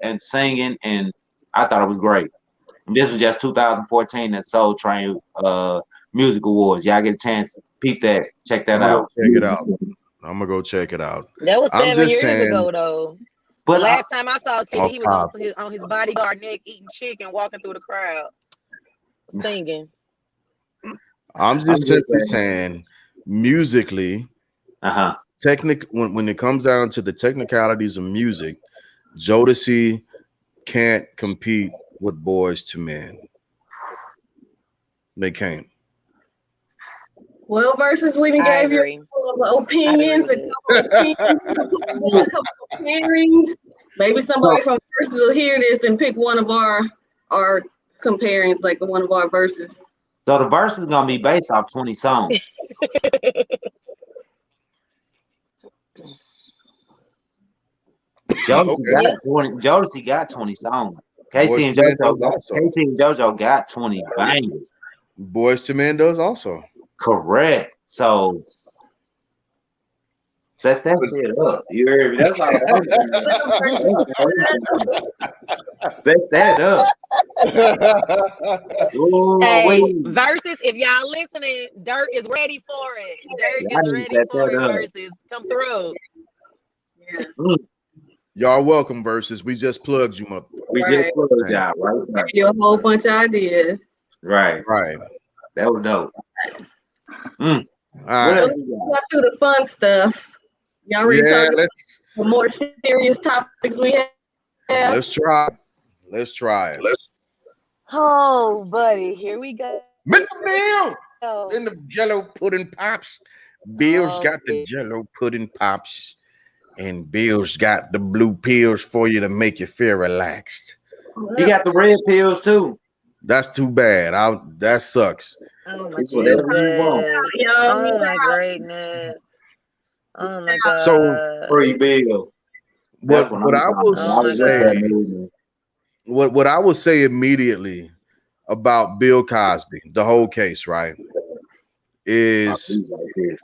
and singing, and I thought it was great. This was just 2014 at Soul Train Music Awards. Y'all get a chance to peep that, check that I'm gonna go out. check it out. I'm gonna go check it out. That was I'm 7 just years saying, ago though. The But last time I saw Titty, off he was top. on his bodyguard neck eating chicken, walking through the crowd, singing. I'm I'm just just simply saying, saying, musically, uh-huh. when it comes down to the technicalities of music, Jodeci can't compete with Boys to Men. They can't. Well, versus we done I gave you agree. a couple of I agree opinions, with a it. couple of teams, a couple of pairings. Maybe somebody So, from versus will hear this and pick one of our comparings, like one of our verses. so the verse is gonna be based off 20 songs. Jodeci Okay. got Yeah. 20. Jodeci got 20 songs. Boys to Men does also. Casey and JoJo got 20 bangers. Boys to Men does also. Correct. So set that shit up. You heard me? That's all I'm Set that up. Oh Hey, wait. versus, if y'all listening, Dirk is ready for it. Dirk Y'all is need to ready set for that it. up. Versus, come through. Yeah, Mm, Y'all welcome, versus. We just plugged you, mother. we just right. closed Man. out, Give right? you a whole bunch of ideas. Right. Right. That was dope. Mm. All What right. else Well, we got? let's go through the fun stuff. Y'all ready to Yeah, talk about the more serious topics we have? let's try. Let's try it. Oh, buddy, here we go. Mr. Bill in the Jello pudding pops. Bill's got the Okay. Jello pudding pops, and Bill's got the blue pills for you to make you feel relaxed. He got the red pills too. That's too bad. That sucks. Oh my It's whatever you want. Jesus. Y'all, Oh my greatness. Oh my So God. Free bill. That's what what I'm I talking will about. Oh I my was just that God. say, movement. what I will say immediately about Bill Cosby, the whole case, right, My is feet like this.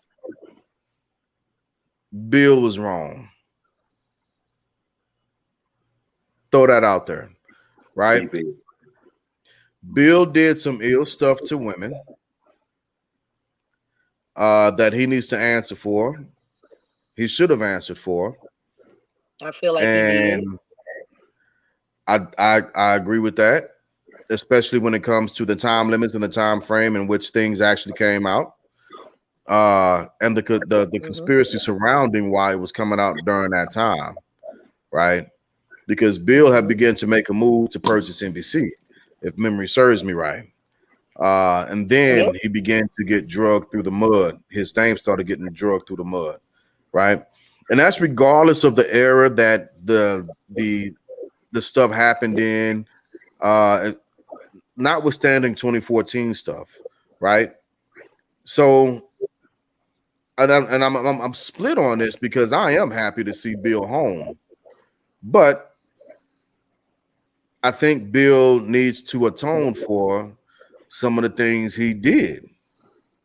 Bill was wrong. Throw that out there, right? Free bill. Bill did some ill stuff to women that he needs to answer for. He should have answered for, I feel like he did. and I agree with that, especially when it comes to the time limits and the time frame in which things actually came out, and the Hmm. conspiracy surrounding why it was coming out during that time, right? Because Bill had Hmm. begun to make a move to purchase NBC, if memory serves me right. And Yep. then he began to get drugged through the mud. His name started getting drugged through the mud, right? And that's regardless of the era that the stuff happened in, uh, notwithstanding 2014 stuff, right? So, I'm split on this because I am happy to see Bill home, but I think Bill needs to atone for some of the things he did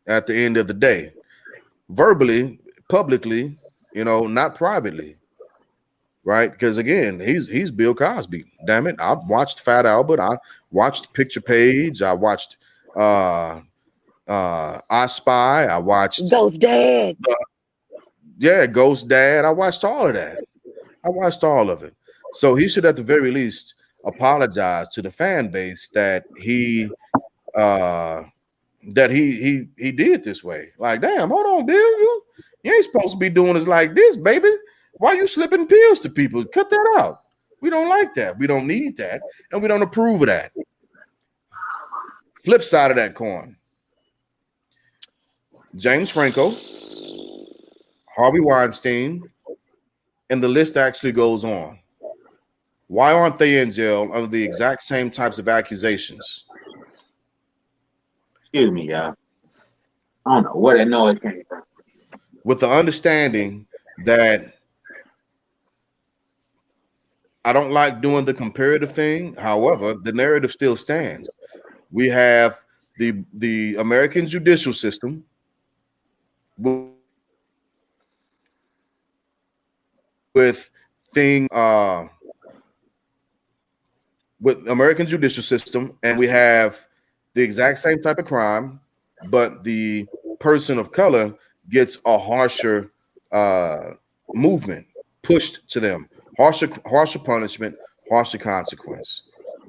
at the end of the day, verbally, publicly, not privately, right? Because again, he's Bill Cosby. Damn it. I watched Fat Albert, I watched Picture Page, I watched I Spy, I watched Ghost Dad. Ghost Dad. I watched all of that. I watched all of it. So he should at the very least apologize to the fan base uh that he did this way. Like, damn, hold on, Bill. You ain't supposed to be doing this like this, baby. Why you slipping pills to people? Cut that out. We don't like that. We don't need that, and we don't approve of that. Flip side of that coin. James Franco, Harvey Weinstein, and the list actually goes on. Why aren't they in jail under the exact same types of accusations? Excuse me, y'all. I don't know where that noise came from. With the understanding that I don't like doing the comparative thing. However, the narrative still stands. We have the American judicial system with things with American judicial system, and we have the exact same type of crime, but the person of color gets a harsher uh, movement pushed to them, harsher punishment, harsher consequence.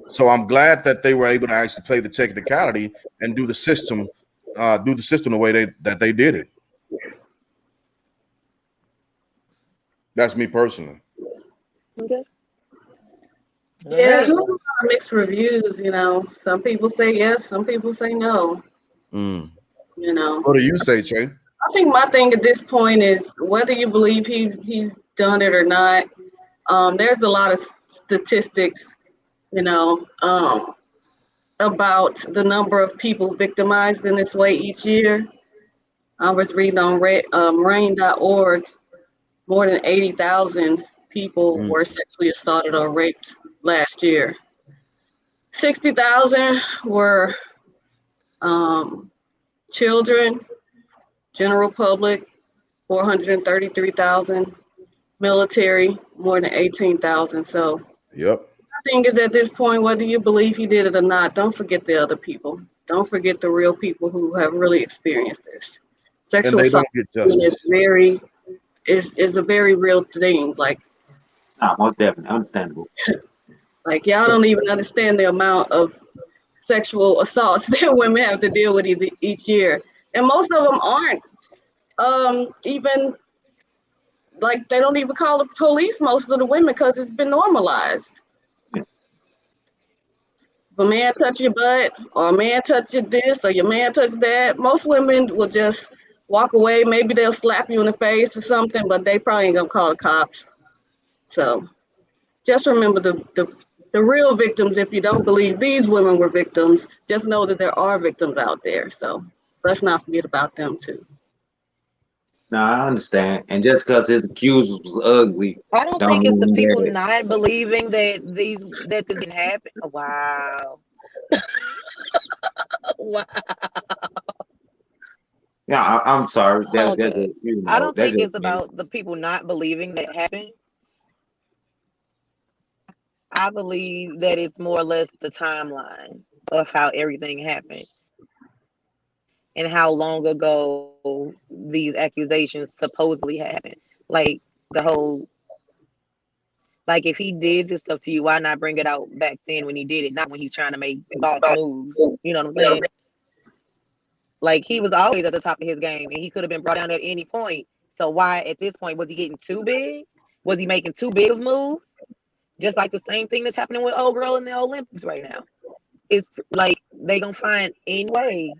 So I'm glad that they were able to actually play the technicality and do the system the way they did it. That's me personally. Okay. All Yeah, right. it was a lot of mixed reviews, you know. Some people say yes, some people say no, Mm. you know. What do you say, Trey? I think my thing at this point is whether you believe he's done it or not. There's a lot of statistics, you know, about the number of people victimized in this way each year. I was reading on rain.org, more than 80,000 people Mm. were sexually assaulted or raped last year. 60,000 were um, children, general public, 433,000, military, more than 18,000. So Yep. I think is at this point, whether you believe he did it or not, don't forget the other people. Don't forget the real people who have really experienced this. And Sexual they assault don't get is justice. is a very real thing. Nah, most definitely understandable. Like y'all don't even understand the amount of sexual assaults that women have to deal with each year, and most of them aren't even like they don't even call the police. Most of the women because it's been normalized. Yeah. If a man touch your butt or a man touch your this or your man touch that, most women will just walk away. Maybe they'll slap you in the face or something, but they probably ain't gonna call the cops. So just remember the real victims. If you don't believe these women were victims, just know that there are victims out there. So let's not forget about them too. No, I understand. And just because his accusers was ugly, I don't don't think it's the mean people that. not believing that this didn't happen. Wow. Wow. Yeah, I'm sorry. That's Okay. a, I don't that's think just it's me. about the people not believing that happened. I believe that it's more or less the timeline of how everything happened and how long ago these accusations supposedly happened. Like the whole, like if he did this stuff to you, why not bring it out back then when he did it, not when he's trying to make boss moves? You know what I'm saying? Like he was always at the top of his game and he could have been brought down at any point. So why at this point was he getting too big? Was he making too big of moves? Just like the same thing that's happening with old girl in the Olympics right now. It's like they gonna find any way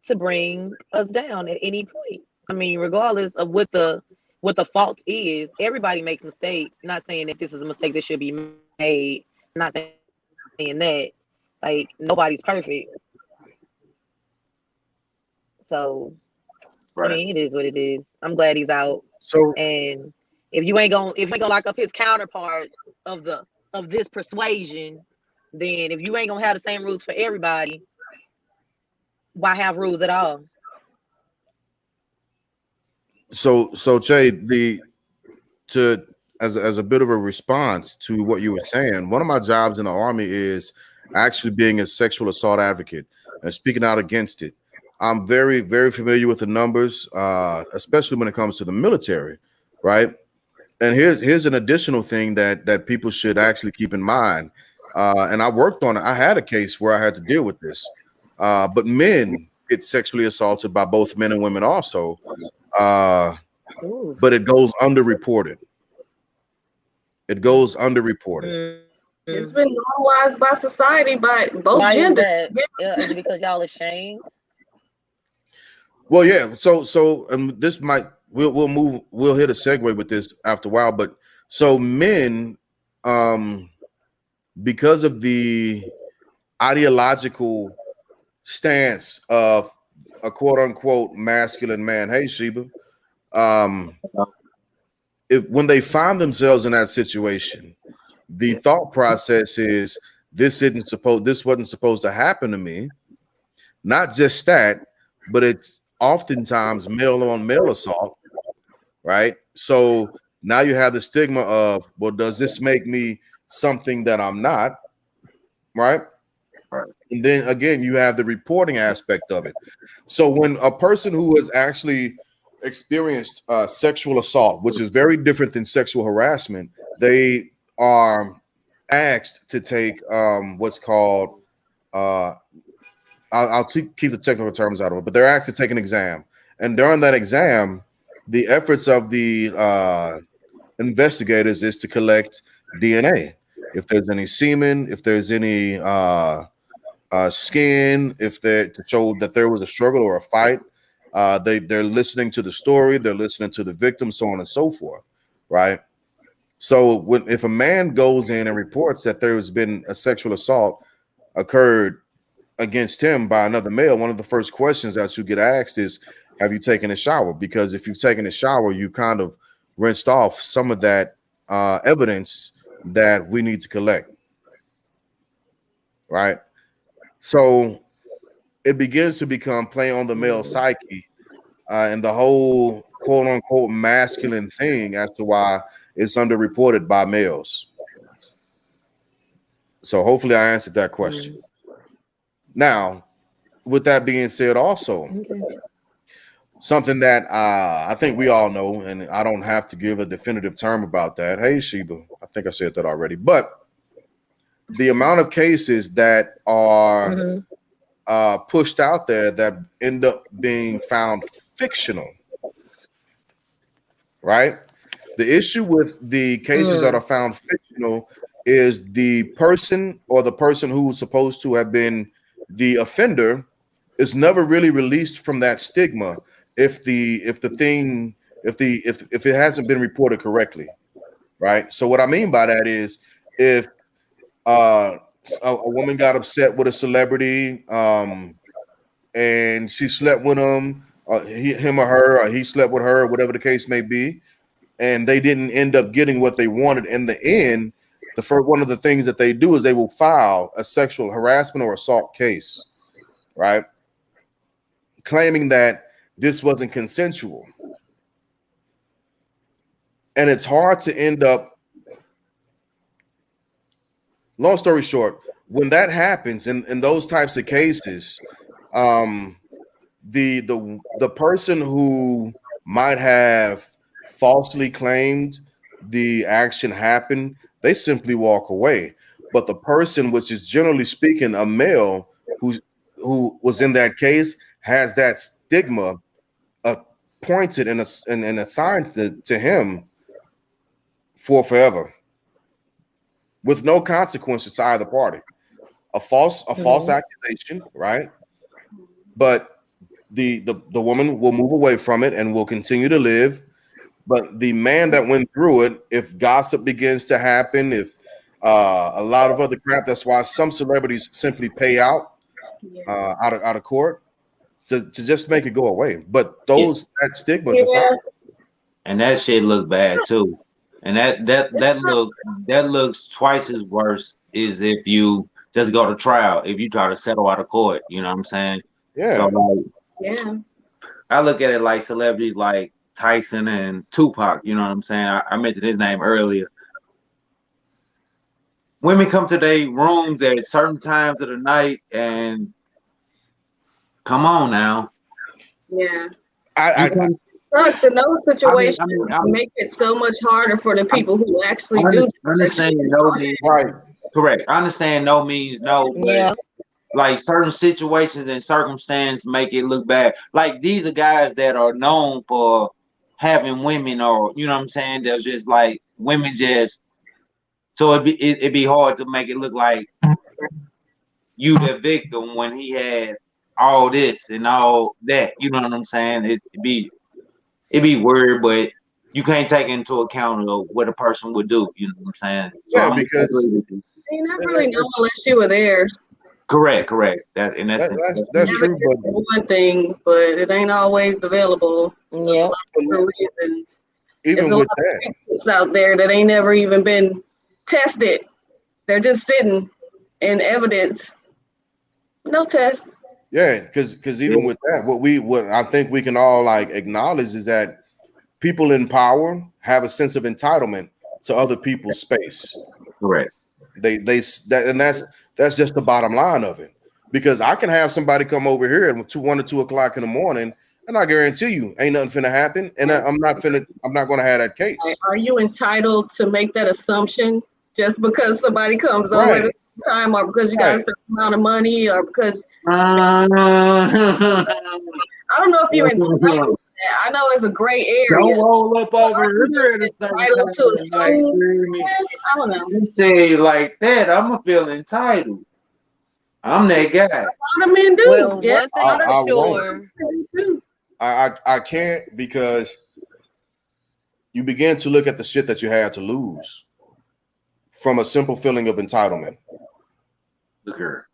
to bring us down at any point. I mean, regardless of what the fault is, everybody makes mistakes. Not saying that this is a mistake that should be made. Not saying that. Like nobody's perfect. So I Right. mean, it is what it is. I'm glad he's out. So And if you ain't gonna lock up his counterpart of the of this persuasion, then if you ain't gonna have the same rules for everybody, why have rules at all? so Jay, the to as a bit of a response to what you were saying, one of my jobs in the army is actually being a sexual assault advocate and speaking out against it. I'm very, very familiar with the numbers, especially when it comes to the military, right? And here's an additional thing that people should actually keep in mind. And I worked on it. I had a case where I had to deal with this. But men get sexually assaulted by both men and women also. Uh, Ooh. but it goes underreported. It goes underreported. Mm. It's been normalized by society by both Why is genders. that? Is it because y'all ashamed? Well, yeah. So this might we'll hit a segue with this after a while. But so men, um, because of the ideological stance of a quote unquote masculine man. Hey, Sheba. Um, if when they find themselves in that situation, the thought process is this wasn't supposed to happen to me. Not just that, but it's oftentimes male on male assault, right? So now you have the stigma of, well, does this make me something that I'm not? right? Right. And then again, you have the reporting aspect of it. So when a person who has actually experienced sexual assault, which is very different than sexual harassment, they are asked to take what's called uh, keep the technical terms out of it, but they're asked to take an exam. And during that exam, the efforts of the investigators is to collect DNA. If there's any semen, if there's any skin, if they to show that there was a struggle or a fight, they're listening to the story, they're listening to the victim, so on and so forth, right? So if a man goes in and reports that there has been a sexual assault occurred against him by another male, one of the first questions that you get asked is, have you taken a shower? Because if you've taken a shower, you kind of rinsed off some of that evidence that we need to collect, right? So it begins to become play on the male psyche and the whole quote unquote masculine thing as to why it's underreported by males. So hopefully I answered that question. Now, with that being said, also something that I think we all know, and I don't have to give a definitive term about that. Hey, Sheba, I think I said that already. But the amount of cases that are pushed out there that end up being found fictional, right? The issue with the cases that are found fictional is the person or the person who's supposed to have been the offender is never really released from that stigma if it hasn't been reported correctly, right? So what I mean by that is if a woman got upset with a celebrity and she slept with him, him or her, or he slept with her, whatever the case may be, and they didn't end up getting what they wanted in the end, the first one of the things that they do is they will file a sexual harassment or assault case, right? Claiming that this wasn't consensual. And it's hard to end up, long story short, when that happens in those types of cases, the person who might have falsely claimed the action happened, they simply walk away. But the person, which is generally speaking a male who was in that case, has that stigma appointed and assigned to him for forever, with no consequences to either party. A false accusation, right? But the woman will move away from it and will continue to live. But the man that went through it, if gossip begins to happen, if a lot of other crap, that's why some celebrities simply pay out out of court to just make it go away. But that stigma is assigned. And that shit look bad too. And that looks twice as worse is if you just go to trial, if you try to settle out of court, you know what I'm saying? Yeah. So like, Yeah. I look at it like celebrities like Tyson and Tupac, you know what I'm saying? I mentioned his name earlier. Women come to their rooms at certain times of the night and come on now. Yeah. I Sucks in those situations make it so much harder for the people who actually do. Understand no means right. Correct. I understand no means no, but like certain situations and circumstances make it look bad. Like these are guys that are known for having women, or you know what I'm saying? They're just like women just. So it'd be hard to make it look like you the victim when he had all this and all that. You know what I'm saying? It'd be weird, but you can't take into account of what a person would do. You know what I'm saying? So yeah, because you never really know unless you were there. Correct. That's true. But one thing, but it ain't always available. Yeah. For reasons. Even There's with a lot that, of people out there that ain't never even been tested. They're just sitting in evidence. No test. yeah, because even with that, what I think we can all like acknowledge is that people in power have a sense of entitlement to other people's space. correct. And that's That's just the bottom line of it. Because I can have somebody come over here at 1 or 2 o'clock in the morning, and I guarantee you, ain't nothing finna happen, and I'm not gonna have that case. Are you entitled to make that assumption just because somebody comes over at Right, the time, or because you got a right. certain amount of money, or because Don't I don't know if you're entitled to that. I know it's a gray area. roll up Are over you just here at a certain entitled time to of the night, assume? you hear me? I don't know. You say it like that, I'm gonna feel entitled. I'm that guy. A lot of men do. Well, Yeah, one a thing lot of for I won't. sure. men do. I can't because you begin to look at the shit that you had to lose from a simple feeling of entitlement, Look here.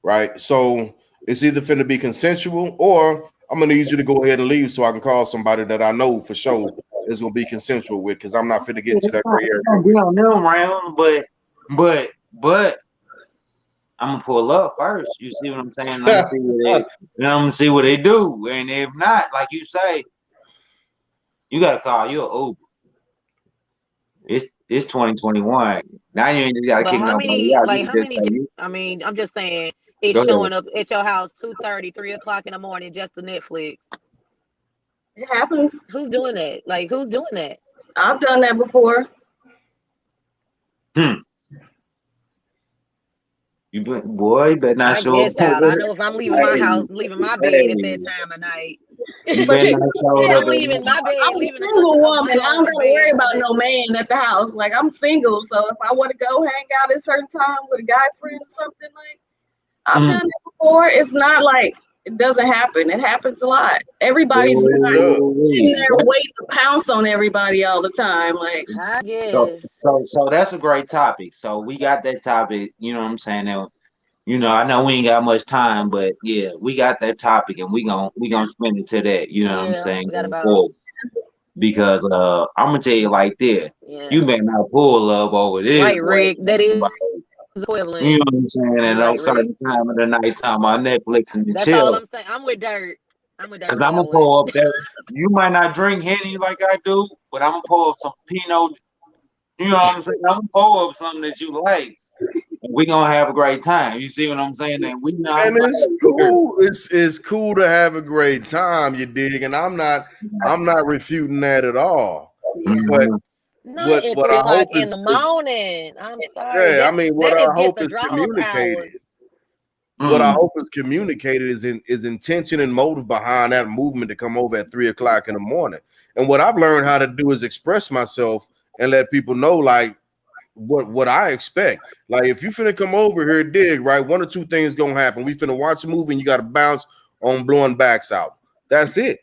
right? So it's either finna be consensual or I'm gonna need you to go ahead and leave so I can call somebody that I know for sure is gonna be consensual with because I'm not finna get Yeah, into that gray it's area gonna be with on them round, but I'm gonna pull up first. You see what I'm saying? I'm gonna see what they, you. I'm gonna see what they do, and if not, like you say, you gotta call you an Uber. It's 2021. Now you ain't just gotta But kick how nobody many, out. like You how just many say, just I mean, I'm just saying it's go ahead. showing up at your house 2:30, 3 o'clock in the morning just to Netflix. It happens. Who's doing that? Like who's doing that? I've done that before. Hmm. Boy, you better not I show up. guess out. I know if I'm leaving my Hey, house, leaving my bed at that hey, time of night. you But better not show if up I'm at leaving my bed, I'm a leaving single of my woman. I don't own gotta worry bed for about that. no man at the house. Like I'm single, so if I want to go hang out at a certain time with a guy friend or something, like I've mm. done it before. It's not like it doesn't happen. It happens a lot. Everybody's It not does. sitting Ooh-wee. there waiting to pounce on everybody all the time. Like I So, guess. so that's a great topic. So we got that topic. You know what I'm saying? And, I know we ain't got much time, but yeah, we got that topic, and we gonna spend it to that. You know what I'm Yeah, saying? we got Going about forward, because I'm gonna tell you like this: you yeah. better not pull up over this Right, way. Rick. That is equivalent. You know what I'm saying? At You no right, Rick. certain time of the night, time about Netflix and That's all chill. I'm saying. I'm with Dirt. I'm with Dirt Cause on I'm that gonna one. pull up there. You might not drink Henny like I do, but I'm gonna pull up some Pinot. You know what I'm saying? I'm gonna pull up something that you like. We gonna have a great time. You see what I'm saying? And we know I'm And like, it's hey, look here. cool. It's cool to have a great time, you dig, and I'm not refuting that at all. But Mhm. Not what at what three I hope o'clock in is, the morning. I'm sorry. yeah, I mean what That I is get hope the is draw up communicated. hours. What I Mm. hope is communicated is intention and motive behind that movement to come over at 3 o'clock in the morning. And what I've learned how to do is express myself and let people know like what I expect. Like if you finna come over here, dig right, one or two things gonna happen. We finna watch a movie and you gotta bounce on blowing backs out. That's it.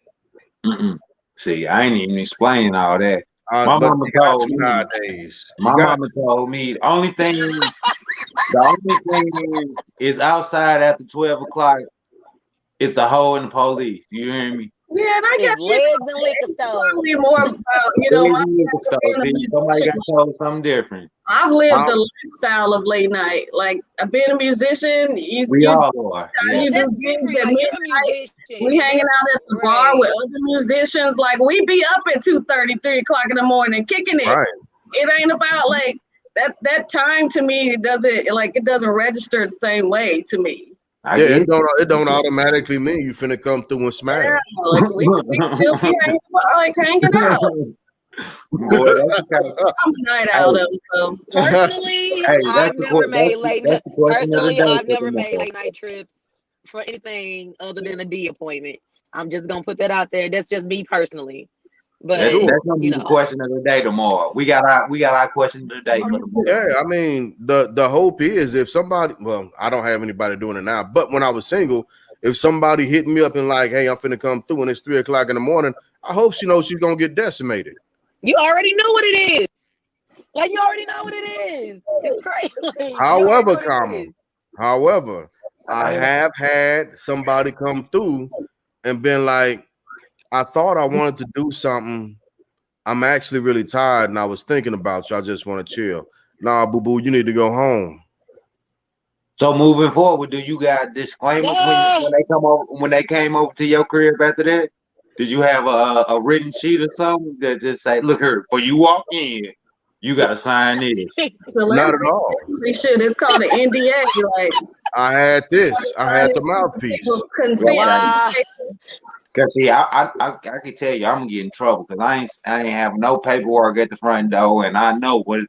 Mm-mm. See, I ain't even explaining all that. My But mama you got told to me. nowadays. You My got mama told me the only thing is outside after 12 o'clock is the hoe and the police. You hear me? yeah, and I It's guess legs and liquor it's stores. probably more about my Crazy liquor pastor store. being a See, somebody got musician. told something different. I've lived to. the lifestyle of late night. Like I've been a musician. We You all are. Yeah, Yeah. you do that's gigs different. at Like you're a midnight. We musician. hanging That's out at the bar with right. other musicians. Like we be up at 2:30, 3 o'clock in the morning, kicking it. Right. It ain't about like that time to me. It doesn't register the same way to me. I Yeah, get it don't it. automatically mean you finna come through and smash. Yeah, like we still be hanging out. Boy, that's the kind of, I'm a night hey, out of so. Personally, hey, I've never made that's the question of the personally, day I've for never the made mother. late night trips for anything other than a D appointment. I'm just gonna put that out there. That's just me personally. That, But Sure. that's gonna you be the know, question of the day tomorrow. We got our question of the day for tomorrow. Yeah, I mean the hope is if somebody, well, I don't have anybody doing it now, but when I was single, if somebody hit me up and like, hey, I'm finna come through and it's 3 o'clock in the morning, I hope she knows she's gonna get decimated. you already know what it is. Like you already know what it is. It's crazy. Like, you already know However, what it comma, is. however, I Hey, have had somebody come through and been like, I thought I wanted to do something. I'm actually really tired and I was thinking about you. I just want to chill. Nah, boo boo, you need to go home. so moving forward, do you got disclaimers Yeah. when they came over to your crib after that? Did you have a written sheet or something that just say, "Look here, before you walk in"? You gotta sign this. So Not at all. shit. It's called an NDA. Like I had this. I had the mouthpiece. consent. Wow. Cause see, I can tell you, I'm gonna get in trouble because I ain't have no paperwork at the front door, and I know what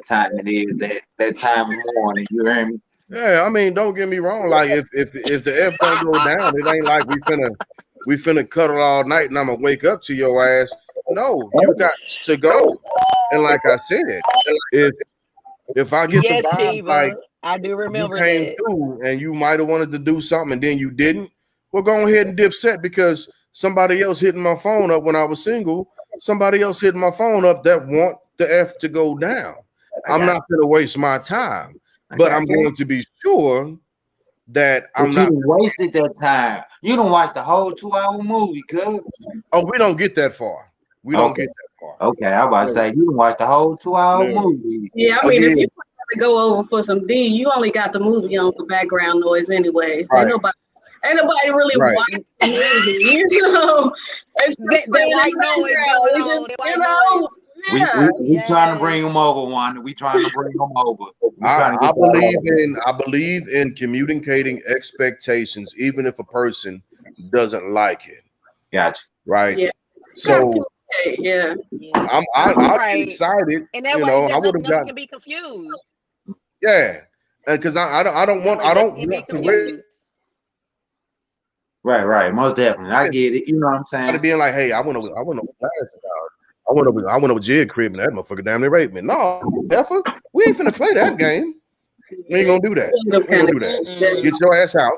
time it is that time of morning. You hear me? Yeah, I mean, don't get me wrong. Like if the F don't go down, it ain't like we finna cuddle all night and I'm gonna wake up to your ass. No, you got to go. And like I said, if I get the Yes, vibe like Shiva. I do you remember came that. through and you might have wanted to do something and then you didn't, well, go ahead and dip set because somebody else hitting my phone up when I was single, somebody else hitting my phone up that want the F to go down. I'm not gonna waste my time, but I'm going to be sure that I'm But not. you wasted that time. You don't watch the whole 2-hour movie, cuz. Oh, we don't get that far. We don't get that far. Okay, I about to say you didn't watch the whole 2-hour No. movie. Yeah, I mean, if Again, you want to go over for some D, you only got the movie on for background noise, anyways. Right. Ain't nobody really Right. watching the movie, you know. It's just That playing in white the noise background. going We on. just, That you white know, noise. yeah. We trying to Yes. bring them over, Wanda. We trying to bring them over. We trying to I get that believe I believe in communicating expectations, even if a person doesn't like it. Gotcha. Right. Yeah. So Yeah. Yeah. I get Right. excited. And that You way, know, I just would have nothing got can be confused. yeah, because I don't That want way, nothing can be to wait confused. Right. Most definitely. I get it. You know what I'm saying? to being like, hey, I went over Jig crib and that motherfucker damn near raped me. No, effer, we ain't finna play that game. We ain't gonna do that. We ain't gonna do that. Mm-mm. Get your ass out.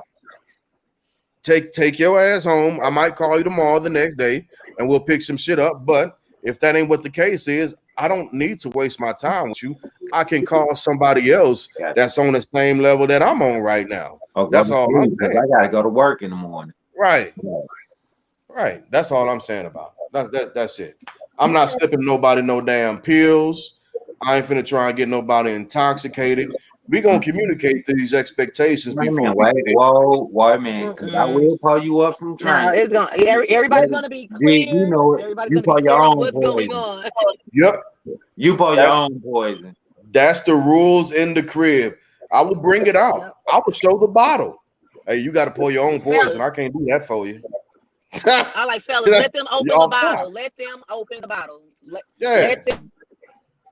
Take your ass home. I might call you tomorrow, the next day, and we'll pick some shit up. But if that ain't what the case is, I don't need to waste my time with you. I can call somebody else Gotcha. that's on the same level that I'm on right now. Okay, That's all I'm because saying. I gotta go to work in the morning. Right. Right. That's all I'm saying about it. That's it. I'm not slipping nobody no damn pills. I ain't finna try and get nobody intoxicated. We gonna communicate these expectations Wait a before minute, we wait a minute, because I Mm-mm. will pull you up from No, training. it's gonna. Everybody's gonna be Dig, you clear. know it. Everybody's You gonna be pull your clear on own what's going poison. on. Yep. You pull your own poison. That's the rules in the crib. I will bring it out. Yep. I will show the bottle. Hey, you got to pour your own poison. Fellas. I can't do that for you. I like fellas. Let them open You're the off top. bottle. Let them open the bottle. Yeah, Let them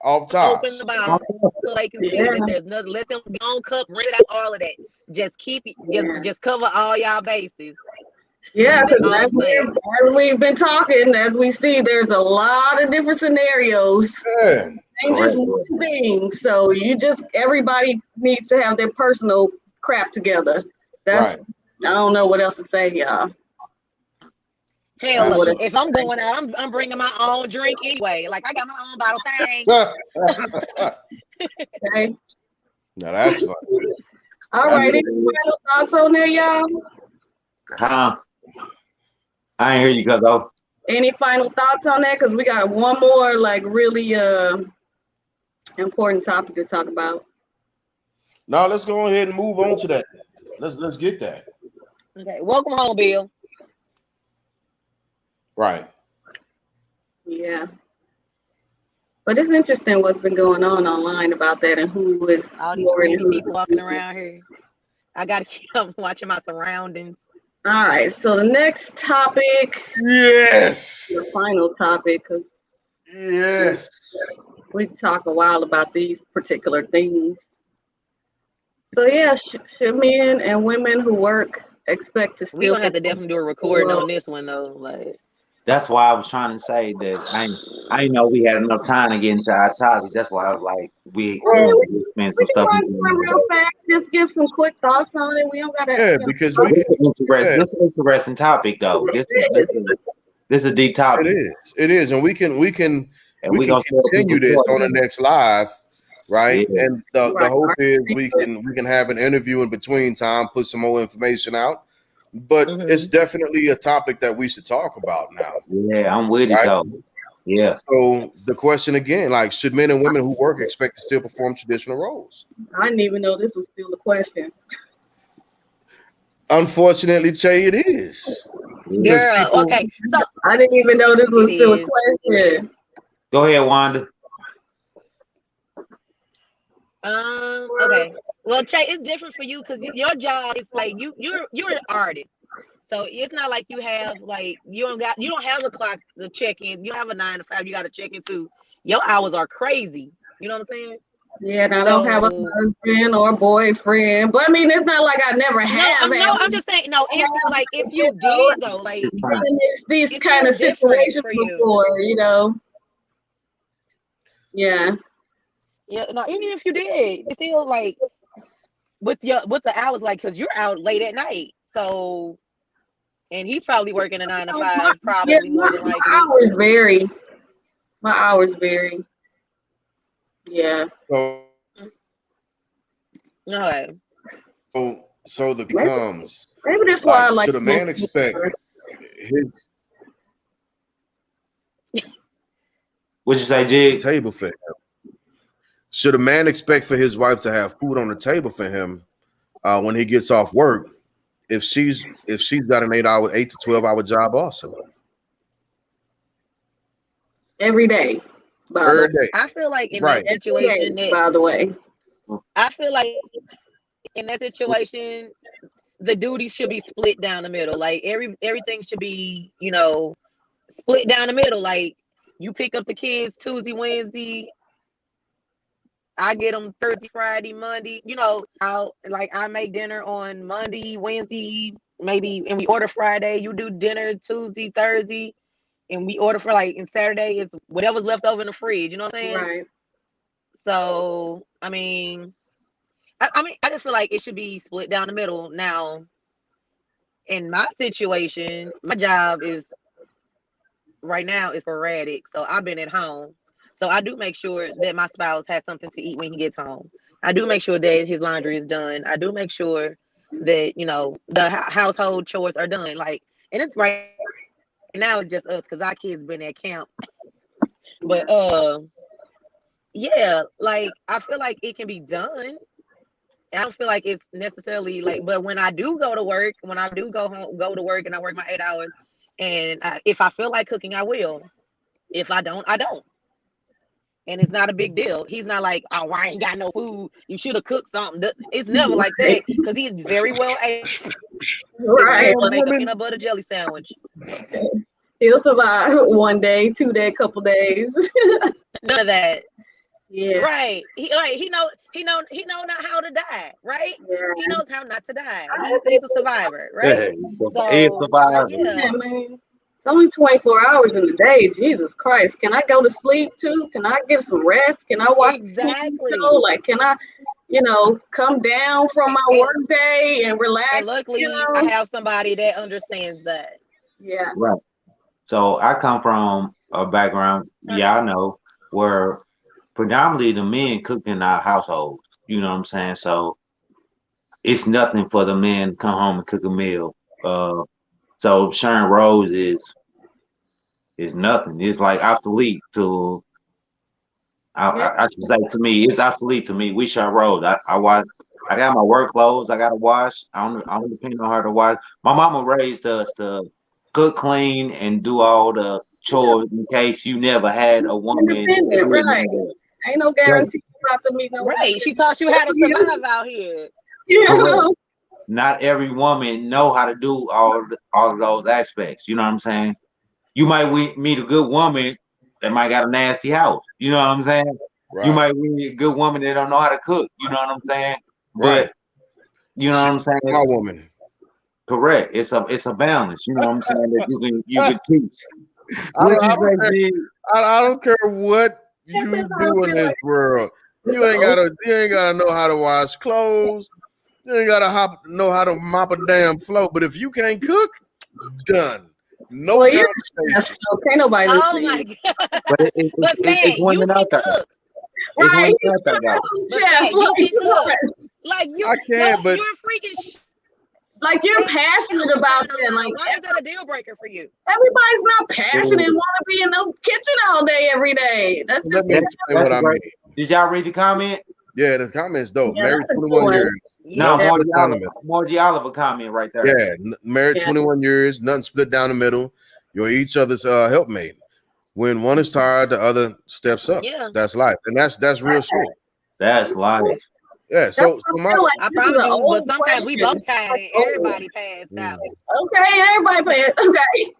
off top. open the bottle so they can see that there's nothing. Let them go on cup, rinse it out, all of that. Just keep it. Just cover all y'all bases. Yeah, That's because all I'm saying. as we've been talking, as we see, there's a lot of different scenarios. Yeah. Ain't just one thing. So everybody needs to have their personal crap together. That's Right. I don't know what else to say, y'all. Hell, Absolutely. if I'm going out, I'm bringing my own drink anyway. Like I got my own bottle thing. Okay. Now that's funny. All right. Any final thoughts on there, y'all? Huh? I ain't hear you because Any final thoughts on that? Because we got one more like really important topic to talk about. Now let's go ahead and move on to that. Let's get that. Okay, welcome home, Bill. Right. Yeah. But it's interesting what's been going on online about that and who is All these more and creepy who's people walking around here. I gotta keep watching my surroundings. All right. So the next topic, Yes. the final topic, because Yes. we talk a while about these particular things. So yeah, should men and women who work expect to still? We gonna have to definitely do a recording on this one though. Like that's why I was trying to say that I didn't know we had enough time to get into our topic. That's why I was like, we spend some We can stuff. run through it real fast. Just give some quick thoughts on it. We don't gotta. Yeah, because we This is an interesting topic though. This is a deep topic. It is, and we can And we can continue this on the next live, right? Yeah. And the hope is we can have an interview in between time, put some more information out. But it's definitely a topic that we should talk about now. Yeah, I'm with it though. Yeah. So the question again, like, should men and women who work expect to still perform traditional roles? I didn't even know this was still a question. Unfortunately, Che, it is. girl, okay. So I didn't even know this was still a question. Go ahead, Wanda. Okay. Well, Che, it's different for you because your job is like you're an artist, so it's not like you have like you don't have a clock to check in. You don't have a 9 to 5. You got to check into. Your hours are crazy. You know what I'm saying? Yeah, and I don't have a So husband or boyfriend, but I mean, it's not like I never no, have no. had I'm one. just saying. No, I if have, like if you you know, did though, like Right. been in these it's kind still of different situations for you. before, you know. Yeah. Yeah. No, even if you did, it's still like with the hours like because you're out late at night. So and he's probably working a nine to Oh, my, five, yeah, probably more than my likely. hours vary. My hours vary. Yeah. So No. so the Maybe, becomes maybe that's why I like like should a to man expect his What'd you say, Jig? table for him? Should a man expect for his wife to have food on the table for him when he gets off work if she's got an 8 to 12 hour job also every day, by the way. every day? I feel like in that Right. Every day, situation that by the way. I feel like in that situation the duties should be split down the middle. Like everything should be, split down the middle. Like you pick up the kids Tuesday, Wednesday, I get them Thursday, Friday, Monday. I make dinner on Monday, Wednesday, maybe, and we order Friday. You do dinner Tuesday, Thursday, and we order for like and Saturday is whatever's left over in the fridge. You know what I'm saying? Right. So I just feel like it should be split down the middle. Now, in my situation, my job is right now is sporadic, so I've been at home. So I do make sure that my spouse has something to eat when he gets home. I do make sure that his laundry is done. I do make sure that the household chores are done. Like, and it's right now it's just us because our kids been at camp. But yeah, like I feel like it can be done. I don't feel like it's necessarily like, but when I do go to work, when I do go to work and I work my 8 hours, and if I feel like cooking, I will. If I don't, I don't. And it's not a big deal. He's not like, oh, I ain't got no food. You should have cooked something. It's never like that because he's very well able Right. to Damn make a woman. peanut butter jelly sandwich. He'll survive 1 day, 2 day, couple days. None of that. Yeah. Right. He know not how to die, right? Yeah. He knows how not to die. He's a survivor, right? It's So like survivor. Yeah, yeah. man. It's only 24 hours in the day. Jesus Christ. Can I go to sleep too? Can I get some rest? Can I watch a TV show? Exactly. Like, can I, come down from my And, work day and and relax, luckily I have somebody that understands that. Yeah. Right. So I come from a background, I know, where predominantly the men cook in our households. You know what I'm saying? So it's nothing for the men to come home and cook a meal. So sharing roles is nothing. It's like obsolete to Yeah. I should say to me, it's obsolete to me. We share roles. I wash. I got my work clothes. I got to wash. I don't depend on her to wash. My mama raised us to cook, clean, and do all the chores in case you never had a woman. Independent, right. Ain't no Right. guarantee you have to meet no woman. Right. She taught you how to survive out here. You Correct. know? Not every woman know how to do all of those aspects. You know what I'm saying? You might meet a good woman that might got a nasty house. You know what I'm saying? You Right. might meet a good woman that don't know how to cook. You know what I'm saying? Right. But you know She what I'm saying? my It's woman. correct. It's a balance. You know what I'm saying? That you can teach. I What don't, you I don't say, care. G? I don't care what That's you how I do in feel this like world. it's You an ain't open. gotta know how to wash clothes. You ain't gotta know how to mop a damn floor. But if you can't cook, done. No Well, you're a chef, conversation. so can't nobody Oh listen to my you. god. But But it's Fat, you women can out there. cook. It's Right? women He's out there though. a But chef. Fat, you can cook. Right. Like I can't, but you're freaking Like you're passionate for about crying out that. loud. Like Why is that a deal breaker for you? everybody's not passionate and Ooh, want to be in the kitchen all day, every day. That's let just me that, explain what that's I great. mean. Did y'all read the comment? Yeah, the comments dope. yeah, Married that's a good 21 one. years. No, Nothing Yeah. split down the middle. Margie Oliver comment right there. Yeah, married Yeah. 21 years, nothing split down the middle. You're each other's helpmate. When one is tired, the other steps up. Yeah. That's life, and that's real shit. That's life. Yeah. That's So what I my feel like. I This is promise an you, but old sometimes we question. both tired Like, and oh, everybody passed out. okay, everybody playing. Okay.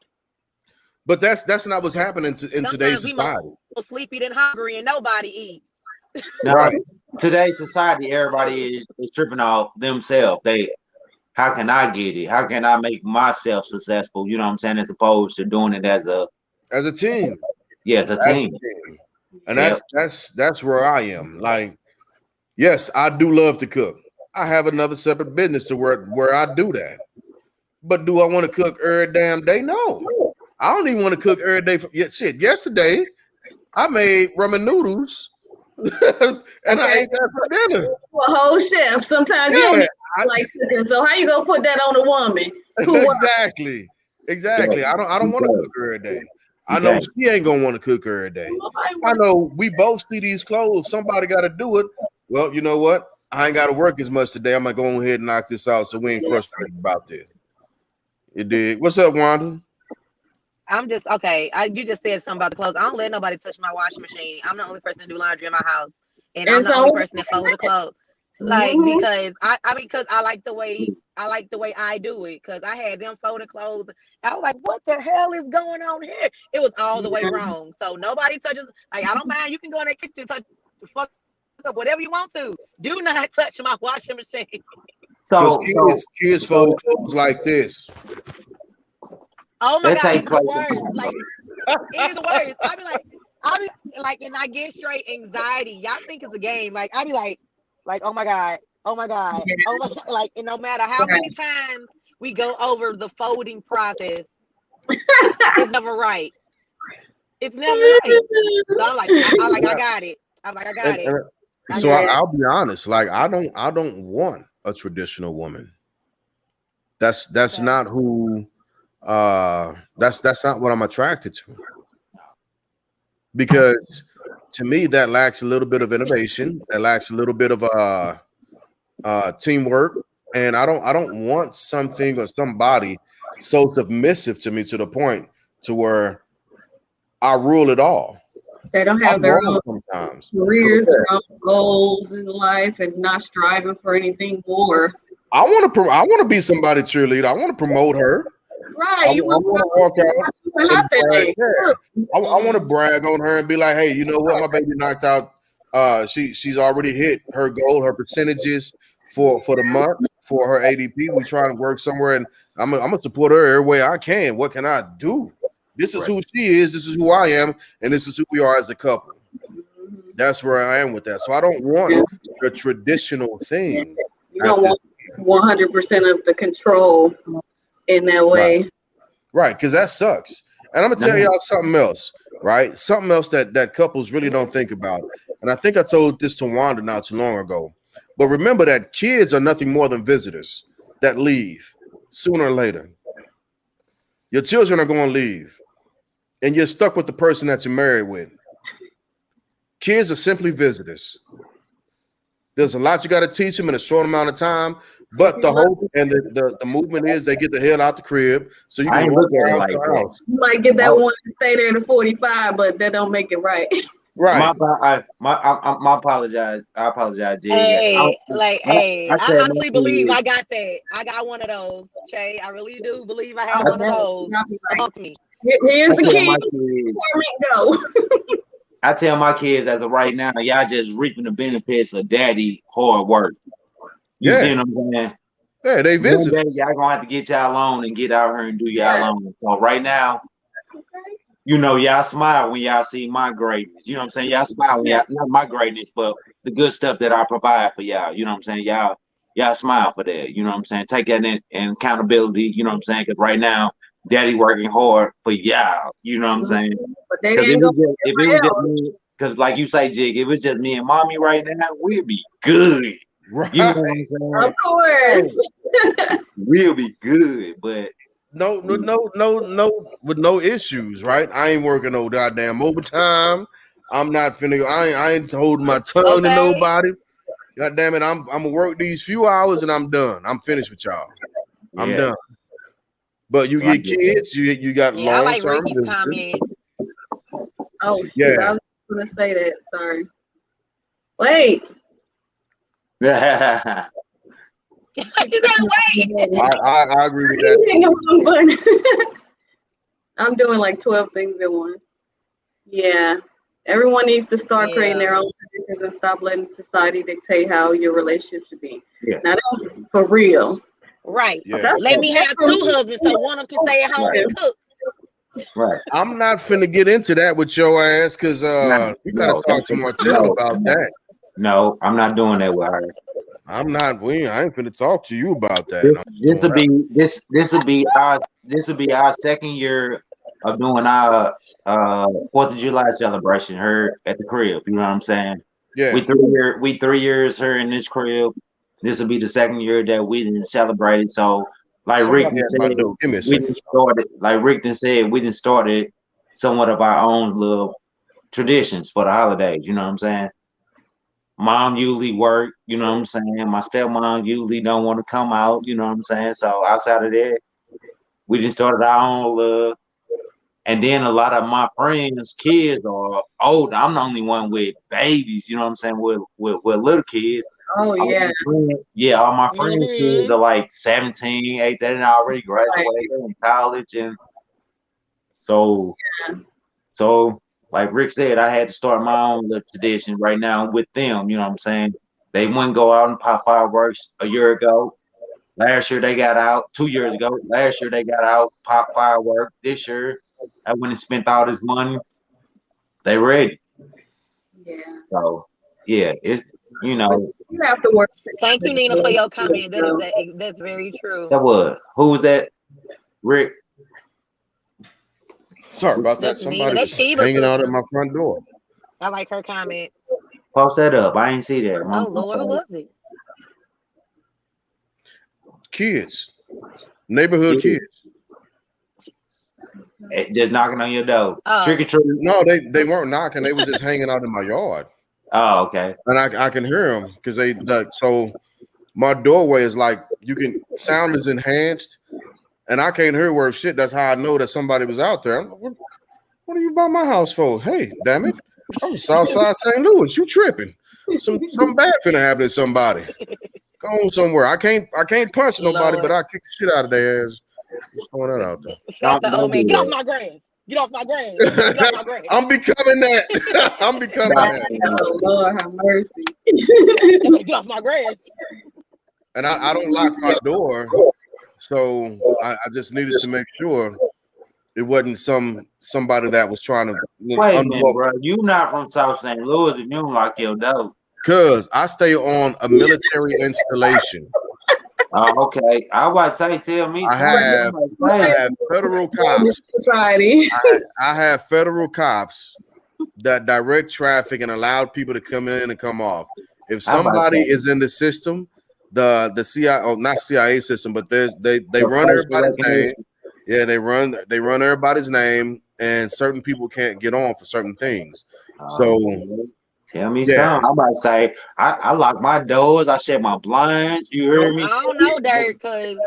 but that's not what's happening in today's Sometimes we more society. sleepy than hungry and nobody eats. Now, Right. today's society, everybody is tripping off themselves. How can I get it? How can I make myself successful? You know what I'm saying? As opposed to doing it as a As a team. yes, a As a team. team. And Yep. that's where I am. Like, yes, I do love to cook. I have another separate business to where I do that. But do I want to cook every damn day? No. I don't even want to cook every day. Shit, yesterday I made ramen noodles and I Okay. ate that for dinner. A whole chef. Sometimes you don't Yeah, even like cooking. So how you gonna put that on a woman who works? exactly. Exactly. I don't want to cook every day. I know Exactly. she ain't gonna want to cook every day. I know we both see these clothes. Somebody got to do it. Well, you know what? I ain't got to work as much today. I'm gonna go ahead and knock this out so we ain't frustrated about this. You did. What's up, Wanda? I'm just okay. You just said something about the clothes. I don't let nobody touch my washing machine. I'm the only person that do laundry in my house, and I'm And the only so person that fold the clothes. Like because because I like the way I do it. Because I had them folding clothes. I was like, what the hell is going on here? It was all the way wrong. So nobody touches. Like I don't mind. You can go in the kitchen, touch, fuck up whatever you want to. Do not touch my washing machine. Because So kids fold clothes like this. Oh my that God, takes it's the place. worst. Like it is the worst. I be like, and I get straight anxiety. Y'all think it's a game. Like I be like, oh my God, oh my God, oh my God. Like, and no matter how many times we go over the folding process, it's never right. It's never right. So I'm like, I got it. I'm like, I got it. I So got it. I'll be honest. Like I don't want a traditional woman. That's Okay. not who. That's not what I'm attracted to. Because to me, that lacks a little bit of innovation. That lacks a little bit of teamwork. And I don't want something or somebody so submissive to me to the point to where I rule it all. they don't have I'm their wrong own sometimes. careers, their own goals in life, and not striving for anything more. I want to be somebody cheerleader. I want to promote her. Right. You I want want to walk out to and have that brag. thing. Yeah. I want to brag on her and be like, hey, you know what? My baby knocked out. She's already hit her goal, her percentages for the month for her ADP. We try to work somewhere, and I'm gonna support her every way I can. What can I do? This is who she is. This is who I am, and this is who we are as a couple. That's where I am with that. So I don't want the traditional thing. You don't want 100% of the control in that way. Right, because that sucks. And I'm gonna tell y'all something else, right? Something else that couples really don't think about. And I think I told this to Wanda not too long ago. But remember that kids are nothing more than visitors that leave sooner or later. Your children are going to leave, and you're stuck with the person that you're married with. Kids are simply visitors. There's a lot you got to teach them in a short amount of time. But the hope and the movement is they get the hell out the crib so you I can ain't walk look at it around like the that. house. You might get that one to stay there to 45, but that don't make it right. Right. My apologize. I apologize, Jig. Hey, I said my honestly believe I got that. I got one of those, Che. I really do believe I have one of those amongst me. Here's the key. my kids. Go. I tell my kids as of right now, y'all just reaping the benefits of daddy hard work. You see what I'm saying? Yeah, they visit. One day y'all gonna have to get y'all own and get out here and do y'all own. So right now, you know, y'all smile when y'all see my greatness. You know what I'm saying? Y'all smile when y'all not my greatness, but the good stuff that I provide for y'all. You know what I'm saying? Y'all smile for that. You know what I'm saying? Take that in accountability. You know what I'm saying? Because right now, daddy working hard for y'all. You know what I'm saying? But they Because ain't gonna if it was just me, because like you say, Jig, if it was just me and mommy right now, we'd be good. Right. You know what I'm saying? Of course. We'll be good, but No, with no issues, right? I ain't working no goddamn overtime. I'm not finna. I ain't holding my tongue to nobody. God damn it, I'm gonna work these few hours and I'm done. I'm finished with y'all. I'm done. But you get kids, you got long I like term. Ricky's comment. Oh, shoot, I was gonna say that. Sorry. Wait. Yeah. She said, wait. I agree with You that. hitting the wrong button. I'm doing like 12 things at once. Yeah. Everyone needs to start creating Yeah. their own traditions and stop letting society dictate how your relationship should be. Yeah. Now that's for real. Right. Yeah. That's Let me that's have for two me. husbands so one of them can stay at home Right. and cook. Right. I'm not finna get into that with your ass because No. you gotta No. talk to Martell No. about No. that. No. I'm not doing that with her. I'm not. I ain't finna talk to you about that. This I'm just this gonna will be our second year of doing our 4th of July celebration here at the crib. You know what I'm saying? yeah. We 3 years here in this crib. This will be the second year that we didn't celebrate it. So, like Rick Somebody done at said, my door. Give me a we second. didn't started. Like Rick done said, we didn't started somewhat of our own little traditions for the holidays. You know what I'm saying? Mom usually work, you know what I'm saying? My stepmom usually don't want to come out, you know what I'm saying? So outside of that, we just started our own little, and then a lot of my friends' kids are older. I'm the only one with babies, you know what I'm saying, with little kids. Oh yeah. All my friends' kids Mm-hmm. are like 17, 18, they done already Right. graduated in college, and so so like Rick said, I had to start my own little tradition right now with them, you know what I'm saying? They wouldn't go out and pop fireworks a year ago. Last year they got out. 2 years ago, last year they got out, pop fireworks. This year, I went and spent all this money. They ready. Yeah. So yeah, it's you But know you have to work Thank you, Nina, for your comment. together. That's very true. that was who was that? Rick. Sorry about that. That's Nina. Somebody That's was Sheba's hanging out at sister. my front door. I like her comment. Post that up. I ain't see that. Oh Lord, who was it? Kids, neighborhood kids. Just knocking on your door. Oh. Trick or treat. No, they weren't knocking. They was just hanging out in my yard, Oh, okay. and I can hear them because they like so. My doorway is like you can sound is enhanced, and I can't hear worth shit. That's how I know that somebody was out there. I'm like, what are you by my house for? Hey, damn it! I'm Southside St. Louis. You tripping? Some bad finna happen to somebody. Go on somewhere. I can't punch nobody, but Lord. I kick the shit out of their ass. Just throwing that out there. Stop the old Don't man. do Get off that. my grass. Get off my grass. Get off my grass. I'm becoming that. I'm becoming Stop that. doing that. Oh Lord, have mercy. Get off my grass. And I don't lock my door, so I just needed to make sure it wasn't somebody that was trying to Wait a minute, unblock. bro. You not from South St. Louis and you don't lock your door. Cause I stay on a military installation. Oh, okay. I was about to say, tell me I something. have federal cops. Society. I have federal cops that direct traffic and allow people to come in and come off. If I'm about to somebody say, is in the system, the CIA, oh, not CIA system, but they the run facial everybody's name. recognition. Yeah, they run everybody's name, and certain people can't get on for certain things. So Tell me yeah, something. I'm about to say, I lock my doors, I shut my blinds. You I heard me? don't know, Dirk, because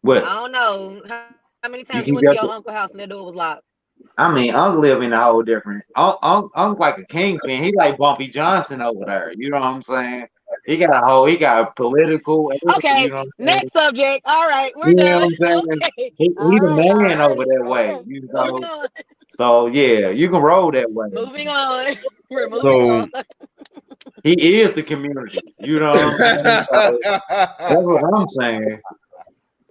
What? I don't know how many You times you keep went to your your uncle's house and their door was locked. I mean, Uncle live in a whole different. Uncle like a kingpin. He like Bumpy Johnson over there. You know what I'm saying? He got political. You Okay, know what I'm saying? next subject. All right, we're You know what done. I'm saying? Okay. He All the right, all man over right. that way. Okay. You Moving know. on. So yeah, you can roll that way. Moving on. We're moving so on. He is the community. You know what I'm saying? So that's what I'm saying.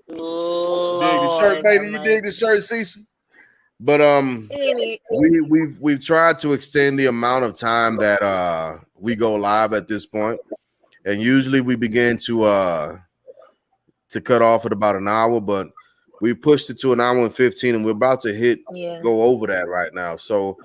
dig the shirt, Lord have baby. You dig the mercy. shirt, Cecil? But Any we've tried to extend the amount of time that we go live at this point, and usually we begin to cut off at about an hour, but we pushed it to an hour and 15, and we're about to yeah. go over that right now. So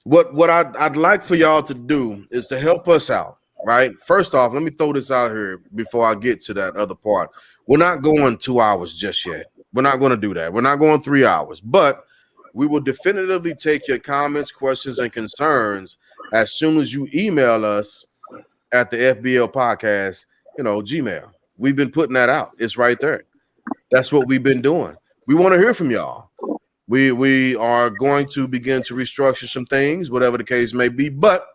what I'd like for y'all to do is to help us out, right? First off, let me throw this out here before I get to that other part. We're not going 2 hours just yet. We're not going to do that. We're not going 3 hours, but we will definitively take your comments, questions, and concerns as soon as you email us at the FBL podcast, Gmail. We've been putting that out. It's right there. That's what we've been doing. We want to hear from y'all. We are going to begin to restructure some things, whatever the case may be. But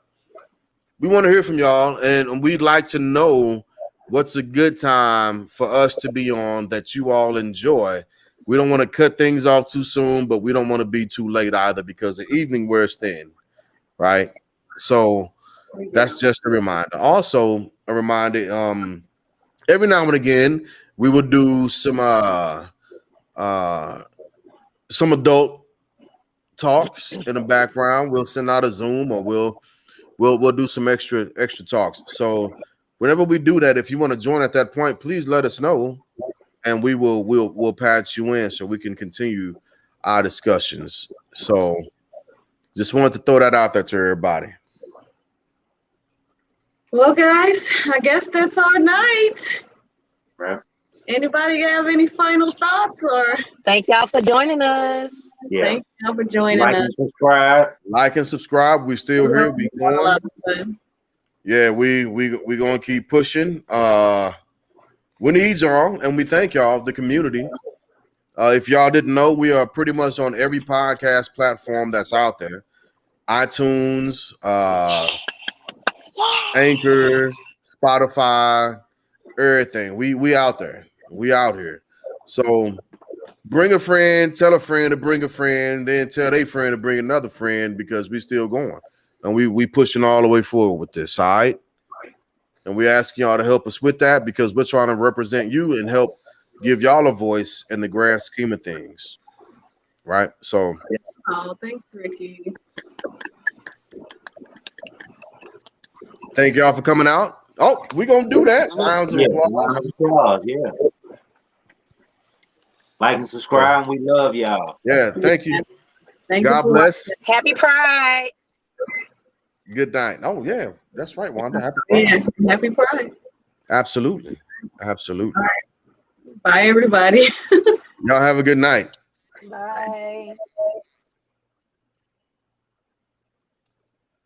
we want to hear from y'all, and we'd like to know what's a good time for us to be on that you all enjoy. We don't want to cut things off too soon, but we don't want to be too late either because the evening wears thin, right? So that's just a reminder. Also, a reminder, every now and again, we will do some adult talks in the background. We'll send out a Zoom or we'll do some extra talks. So whenever we do that, if you want to join at that point, please let us know, and we'll patch you in so we can continue our discussions. So just wanted to throw that out there to everybody. Well, guys, I guess that's our night. Right. Anybody have any final thoughts or Thank y'all for joining us. Yeah. thank y'all for joining Like us? and subscribe. Like and subscribe. We still here. We I going. love it. Yeah, we gonna keep pushing. We need y'all, and we thank y'all, the community. If y'all didn't know, we are pretty much on every podcast platform that's out there: iTunes, Anchor, Spotify, everything. We out there. We out here. So bring a friend, tell a friend to bring a friend, then tell their friend to bring another friend because we still going. And we pushing all the way forward with this, all right? And we asking y'all to help us with that because we're trying to represent you and help give y'all a voice in the grand scheme of things. Right? So Oh, thanks, Ricky. thank y'all for coming out. Oh, we're gonna do that. Rounds of Yeah. applause. Round of applause. Yeah. Like and subscribe. We love y'all. Yeah, thank you. Thank God you for bless. Happy Pride. Good night. Oh, yeah, that's right, Wanda. Happy watching. Friday. Yeah, happy Pride. Absolutely. Absolutely. Bye, everybody. Y'all have a good night. Bye.